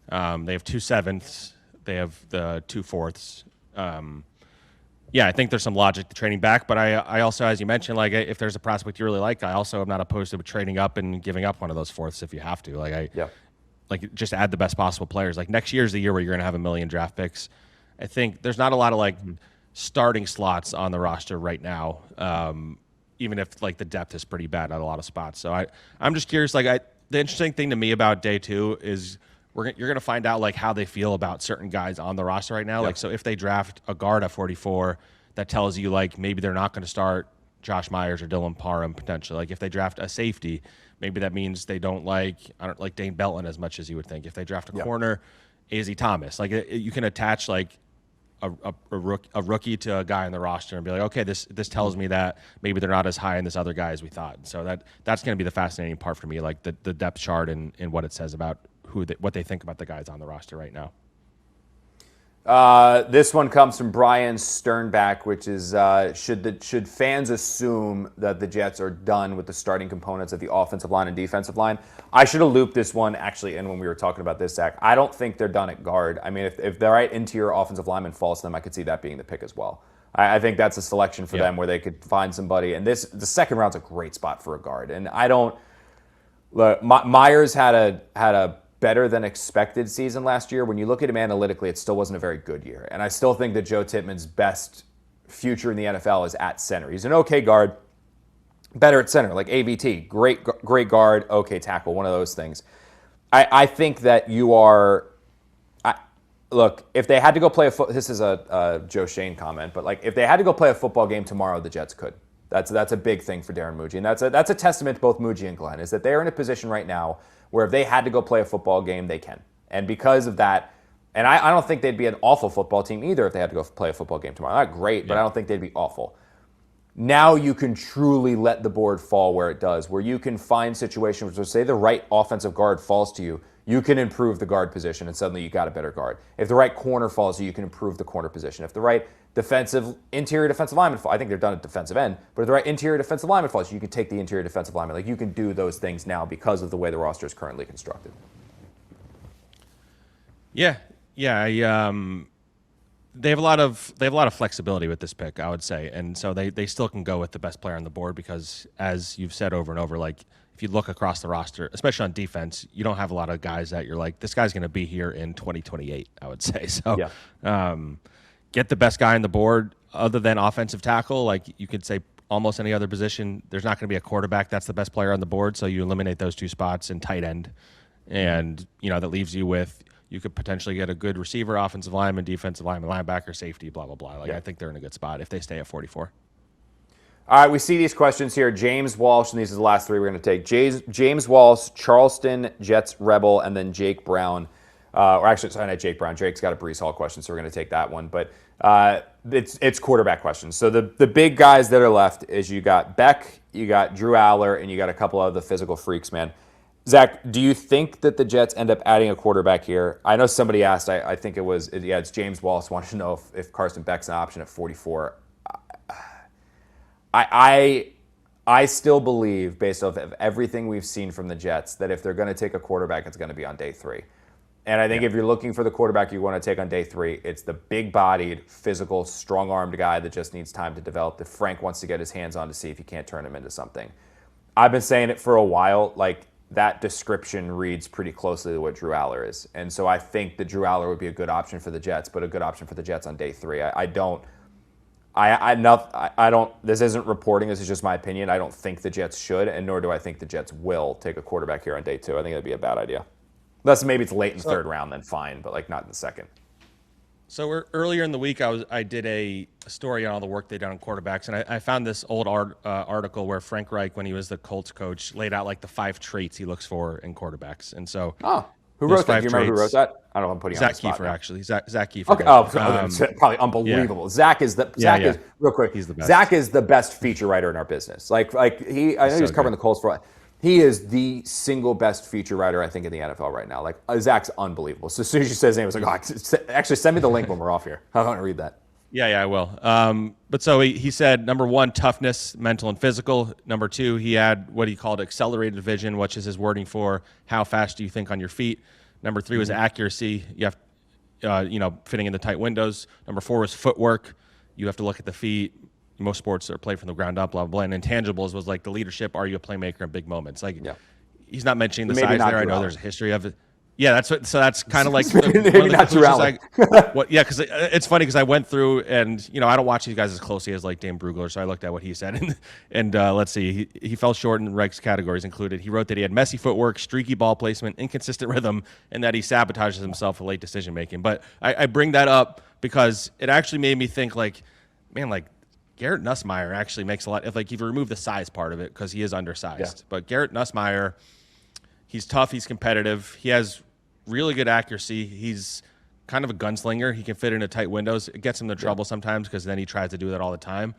They have 2 7ths. They have the 2 4ths. I think there's some logic to trading back. But I also, as you mentioned, like, if there's a prospect you really like, I also am not opposed to trading up and giving up one of those 4ths if you have to. Like, just add the best possible players. Like, next year's the year where you're going to have 1 million draft picks. I think there's not a lot of like starting slots on the roster right now, even if like the depth is pretty bad at a lot of spots. So I'm just curious. Like, the interesting thing to me about day 2 is you're going to find out like how they feel about certain guys on the roster right now. Like, so if they draft a guard at 44, that tells you like maybe they're not going to start Josh Myers or Dylan Parham potentially. Like, if they draft a safety, maybe that means they don't like Dane Belton as much as you would think. If they draft a corner, Azzy Thomas. Like, you can attach like a rookie to a guy on the roster and be like, okay, this tells me that maybe they're not as high in this other guy as we thought. So that's going to be the fascinating part for me, like the depth chart and what it says about what they think about the guys on the roster right now. This one comes from Brian Sternback, which is, should fans assume that the Jets are done with the starting components of the offensive line and defensive line? I should have looped this one actually in when we were talking about this, Zach. I don't think they're done at guard. I mean, if the right interior offensive lineman falls to them, I could see that being the pick as well. I think that's a selection for them where they could find somebody. And the second round's a great spot for a guard. And I don't look. Myers had a better than expected season last year. When you look at him analytically, it still wasn't a very good year. And I still think that Joe Tippmann's best future in the NFL is at center. He's an okay guard, better at center, like AVT. Great guard, okay tackle, one of those things. I think that you are. Look, if they had to go play this is a Joe Shane comment, but like if they had to go play a football game tomorrow, the Jets could. That's a big thing for Darren Muji, and that's a testament to both Muji and Glenn, is that they're in a position right now where if they had to go play a football game, they can. And because of that, and I don't think they'd be an awful football team either if they had to go play a football game tomorrow. Not great, but I don't think they'd be awful. now you can truly let the board fall where it does, where you can find situations where, say, the right offensive guard falls to you, you can improve the guard position, and suddenly you got a better guard. If the right corner falls to you, you can improve the corner position. If the right interior defensive lineman falls, I think they're done at defensive end, but if the right interior defensive lineman falls, you can take the interior defensive lineman. Like, you can do those things now because of the way the roster is currently constructed. Yeah. They have a lot of flexibility with this pick, I would say, and so they still can go with the best player on the board because, as you've said over and over, like, if you look across the roster, especially on defense, you don't have a lot of guys that you're like, this guy's going to be here in 2028. I would say so. Yeah. Get the best guy on the board, other than offensive tackle. Like, you could say almost any other position. There's not going to be a quarterback that's the best player on the board, so you eliminate those two spots in tight end, and that leaves you with. You could potentially get a good receiver, offensive lineman, defensive lineman, linebacker, safety, blah, blah, blah. Like, I think they're in a good spot if they stay at 44. All right, we see these questions here. James Walsh, and these are the last three we're going to take. James Walsh, Charleston, Jets, Rebel, and then Jake Brown. Or actually, sorry, not Jake Brown. Jake's got a Breece Hall question, so we're going to take that one. But it's quarterback questions. So the big guys that are left is you got Beck, you got Drew Aller, and you got a couple of the physical freaks, man. Zach, do you think that the Jets end up adding a quarterback here? I know somebody asked, I think it's James Wallace wanted to know if Carson Beck's an option at 44. I still believe, based off of everything we've seen from the Jets, that if they're going to take a quarterback, it's going to be on day 3. And I think if you're looking for the quarterback you want to take on day 3, it's the big-bodied, physical, strong-armed guy that just needs time to develop, that Frank wants to get his hands on to see if he can't turn him into something. I've been saying it for a while, like, that description reads pretty closely to what Drew Aller is. And so I think that Drew Aller would be a good option for the Jets, but a good option for the Jets on day 3. I don't, this isn't reporting, this is just my opinion. I don't think the Jets should, and nor do I think the Jets will take a quarterback here on day 2. I think that'd be a bad idea. Unless maybe it's late in the third round, then fine, but like not in the second. So earlier in the week, I did a story on all the work they've done on quarterbacks, and I found this old article where Frank Reich, when he was the Colts coach, laid out like the 5 traits he looks for in quarterbacks. And so, who wrote that? Do you remember who wrote that? I don't know. I'm putting Zach on the spot Kiefer, now. actually. Zach Kiefer. Okay. Probably unbelievable. Yeah. Zach is real quick. He's the best. Zach is the best feature writer in our business. I know he was covering the Colts for. He is the single best feature writer, I think, in the NFL right now. Like, Zach's unbelievable. So as soon as you said his name, I was like, actually, send me the link when we're off here. I want to read that. Yeah, I will. But so he said, number 1, toughness, mental and physical. Number 2, he had what he called accelerated vision, which is his wording for how fast do you think on your feet. Number 3 was accuracy. You have, fitting in the tight windows. Number 4 was footwork. You have to look at the feet. Most sports are played from the ground up, blah, blah, blah. And intangibles was like the leadership. Are you a playmaker in big moments? Like, he's not mentioning the size there. I know there's a history of it. Yeah, that's kind of like maybe not too because it's funny because I went through and I don't watch these guys as closely as like Dane Brugler, so I looked at what he said and let's see, he fell short in Reich's categories included. He wrote that he had messy footwork, streaky ball placement, inconsistent rhythm, and that he sabotages himself with late decision making. But I bring that up because it actually made me think like, man, like Garrett Nussmeier actually makes a lot if you remove the size part of it because he is undersized. But Garrett Nussmeier, he's tough, he's competitive, he has really good accuracy. He's kind of a gunslinger. He can fit into tight windows. It gets him into trouble sometimes because then he tries to do that all the time.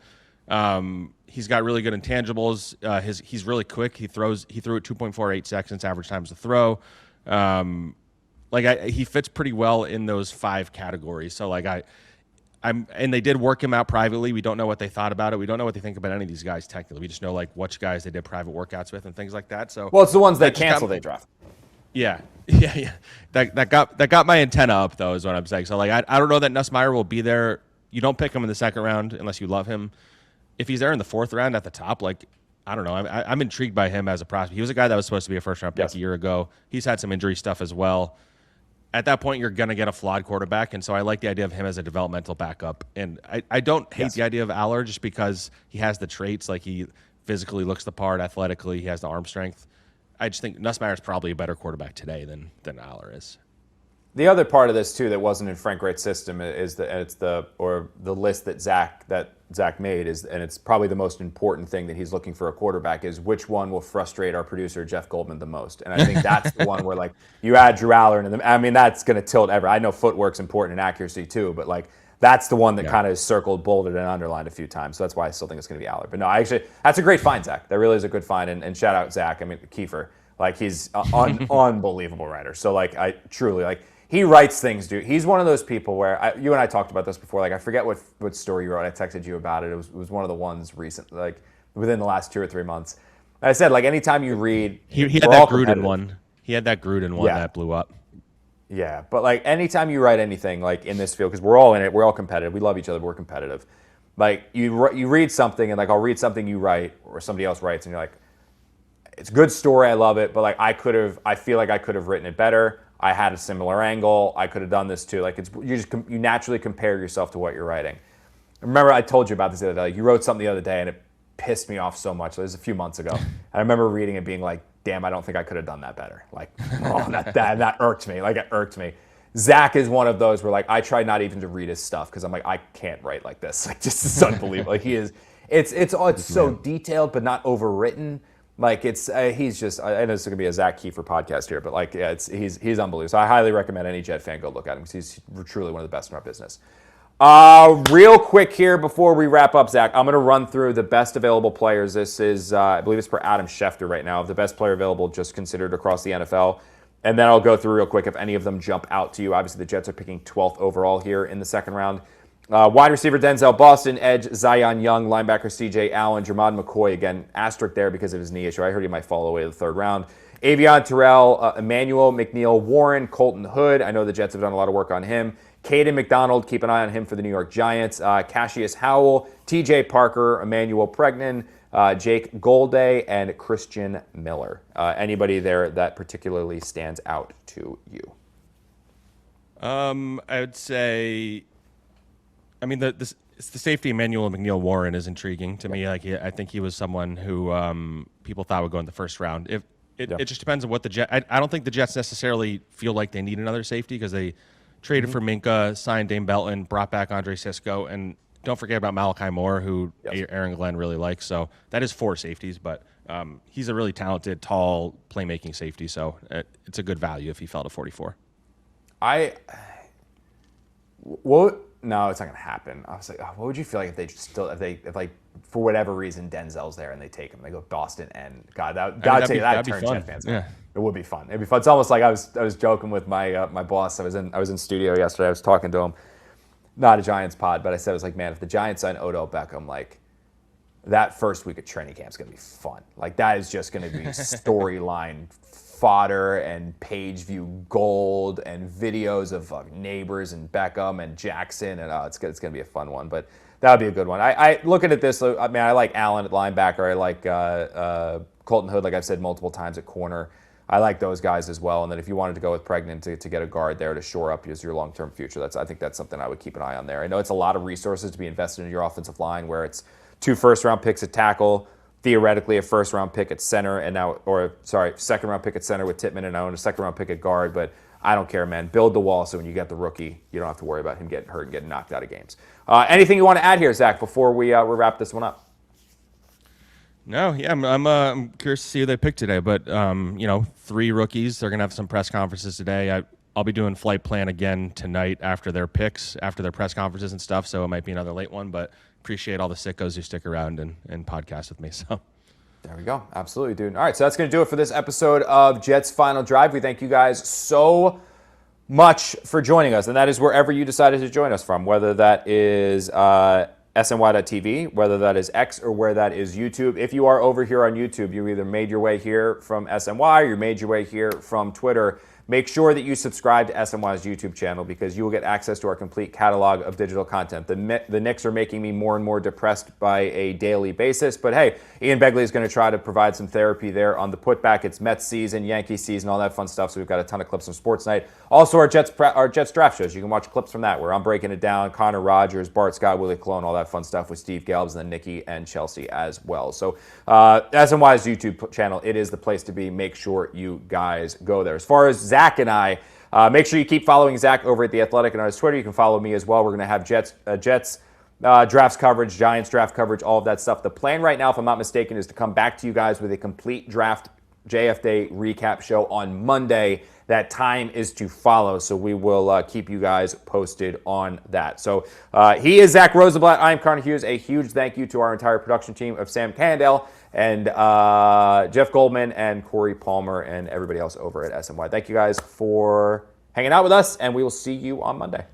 He's got really good intangibles. He's really quick. He threw at 2.48 seconds average times to throw. He fits pretty well in those 5 categories. So and they did work him out privately. We don't know what they thought about it. We don't know what they think about any of these guys technically. We just know which guys they did private workouts with and things like that. So it's the ones they cancel they draft. Yeah. That got my antenna up though, is what I'm saying. So I don't know that Nussmeier will be there. You don't pick him in the 2nd round unless you love him. If he's there in the 4th round at the top, I don't know. I'm intrigued by him as a prospect. He was a guy that was supposed to be a 1st round pick a year ago. He's had some injury stuff as well. At that point, you're going to get a flawed quarterback, and so I like the idea of him as a developmental backup. And I don't hate the idea of Aller just because he has the traits. Like, he physically looks the part, athletically, he has the arm strength. I just think Nussmeier is probably a better quarterback today than Aller is. The other part of this too that wasn't in Frank Reich's system is the list that Zach made is, and it's probably the most important thing that he's looking for a quarterback is which one will frustrate our producer Jeff Goldman the most. And I think that's the one where you add Drew Aller into them. I mean, that's going to tilt ever. I know footwork's important and accuracy too, but That's the one that kind of is circled, bolded, and underlined a few times. So that's why I still think it's going to be Allard. But no, actually, that's a great find, Zach. That really is a good find. And shout out Zach. I mean, Kiefer. Like, he's an unbelievable writer. So, like, I truly, like, he writes things, dude. He's one of those people where, you and I talked about this before. Like, I forget what story you wrote. I texted you about it. It was one of the ones recent, like, within the last 2 or 3 months. I said, like, anytime you read. He had that Gruden one. He had that Gruden one that blew up. Yeah, but like anytime you write anything like in this field, because we're all in it, we're all competitive. We love each other, but we're competitive. Like you read something, and like I'll read something you write or somebody else writes, and you're like, it's a good story, I love it, but like I feel like I could have written it better. I had a similar angle. I could have done this too. Like you naturally compare yourself to what you're writing. Remember, I told you about this the other day. Like, you wrote something the other day, and it pissed me off so much. It was a few months ago. I remember reading it, being like, damn, I don't think I could have done that better. Like, oh, that irked me. Like, it irked me. Zach is one of those where, like, I try not even to read his stuff because I'm like, I can't write like this. Like, just it's unbelievable. Like, he is. It's so detailed, but not overwritten. Like, he's just. I know this is gonna be a Zach Kiefer podcast here, but like, yeah, he's unbelievable. So I highly recommend any Jet fan go look at him because he's truly one of the best in our business. Real quick here before we wrap up, Zach, I'm going to run through the best available players. This is, I believe it's per Adam Schefter right now, the best player available just considered across the NFL. And then I'll go through real quick if any of them jump out to you. Obviously, the Jets are picking 12th overall here in the second round. Wide receiver Denzel Boston, edge Zion Young, linebacker C.J. Allen, Jermod McCoy, again, asterisk there because of his knee issue. I heard he might fall away to the third round. Avion Terrell, Emmanuel McNeil Warren, Colton Hood. I know the Jets have done a lot of work on him. Caden McDonald, keep an eye on him for the New York Giants. Cassius Howell, TJ Parker, Emmanuel Pregnan, Jake Golday, and Christian Miller. Anybody there that particularly stands out to you? I would say, I mean, the safety Emmanuel McNeil Warren is intriguing to me. Like, I think he was someone who people thought would go in the first round. It just depends on what the Jets. I don't think the Jets necessarily feel like they need another safety because they traded for Minka, signed Dame Belton, brought back Andre Sisco, and don't forget about Malachi Moore, who Aaron Glenn really likes. So that is 4 safeties, but he's a really talented, tall, playmaking safety. So it's a good value if he fell to 44. No, it's not going to happen. I was like, what would you feel like if like for whatever reason Denzel's there and they take him, they go Boston and God, that'd turn Jet fans on. It would be fun. It'd be fun. It's almost like I was joking with my my boss. I was in studio yesterday. I was talking to him, not a Giants pod, but I said, I was like, man, if the Giants sign Odell Beckham, like that first week of training camp is going to be fun. Like that is just going to be storyline fodder and page view gold and videos of Neighbors and Beckham and Jackson, and it's going to be a fun one. But that would be a good one. I looking at this, I mean, I like Allen at linebacker. I like Colton Hood, like I've said multiple times, at corner. I like those guys as well. And then if you wanted to go with Pregnan to get a guard there to shore up your long-term future, I think that's something I would keep an ie on there. I know it's a lot of resources to be invested in your offensive line, where it's 2 first-round picks at tackle, theoretically a first-round pick at center, second-round pick at center with Tippmann, and now a second-round pick at guard. But I don't care, man. Build the wall so when you get the rookie, you don't have to worry about him getting hurt and getting knocked out of games. Anything you want to add here, Zach, before we wrap this one up? No, yeah, I'm curious to see who they pick today. But 3 rookies. They're gonna have some press conferences today. I'll be doing flight plan again tonight after their picks, after their press conferences and stuff. So it might be another late one, but appreciate all the sickos who stick around and podcast with me. So there we go. Absolutely, dude. All right, so that's going to do it for this episode of Jets Final Drive. We thank you guys so much for joining us, and that is wherever you decided to join us from, whether that is SNY.TV, whether that is X, or where that is YouTube. If you are over here on YouTube, you either made your way here from SNY or you made your way here from Twitter. Make sure that you subscribe to SNY's YouTube channel because you will get access to our complete catalog of digital content. The Knicks are making me more and more depressed by a daily basis, but hey, Ian Begley is going to try to provide some therapy there on the putback. It's Mets season, Yankee season, all that fun stuff, so we've got a ton of clips from Sports Night. Also, our Jets draft shows. You can watch clips from that where I'm breaking it down. Connor Rogers, Bart Scott, Willie Colon, all that fun stuff with Steve Galbs, and then Nikki and Chelsea as well. So SNY's YouTube channel, it is the place to be. Make sure you guys go there. As far as Zach and I, make sure you keep following Zach over at The Athletic and on his Twitter. You can follow me as well. We're going to have Jets drafts coverage, Giants draft coverage, all of that stuff. The plan right now, if I'm not mistaken, is to come back to you guys with a complete draft JF Day recap show on Monday. That time is to follow, so we will keep you guys posted on that. So he is Zack Rosenblatt. I'm Connor Hughes. A huge thank you to our entire production team of Sam Candell and Jeff Goldman and Corey Palmer and everybody else over at SMY. Thank you guys for hanging out with us, and we will see you on Monday.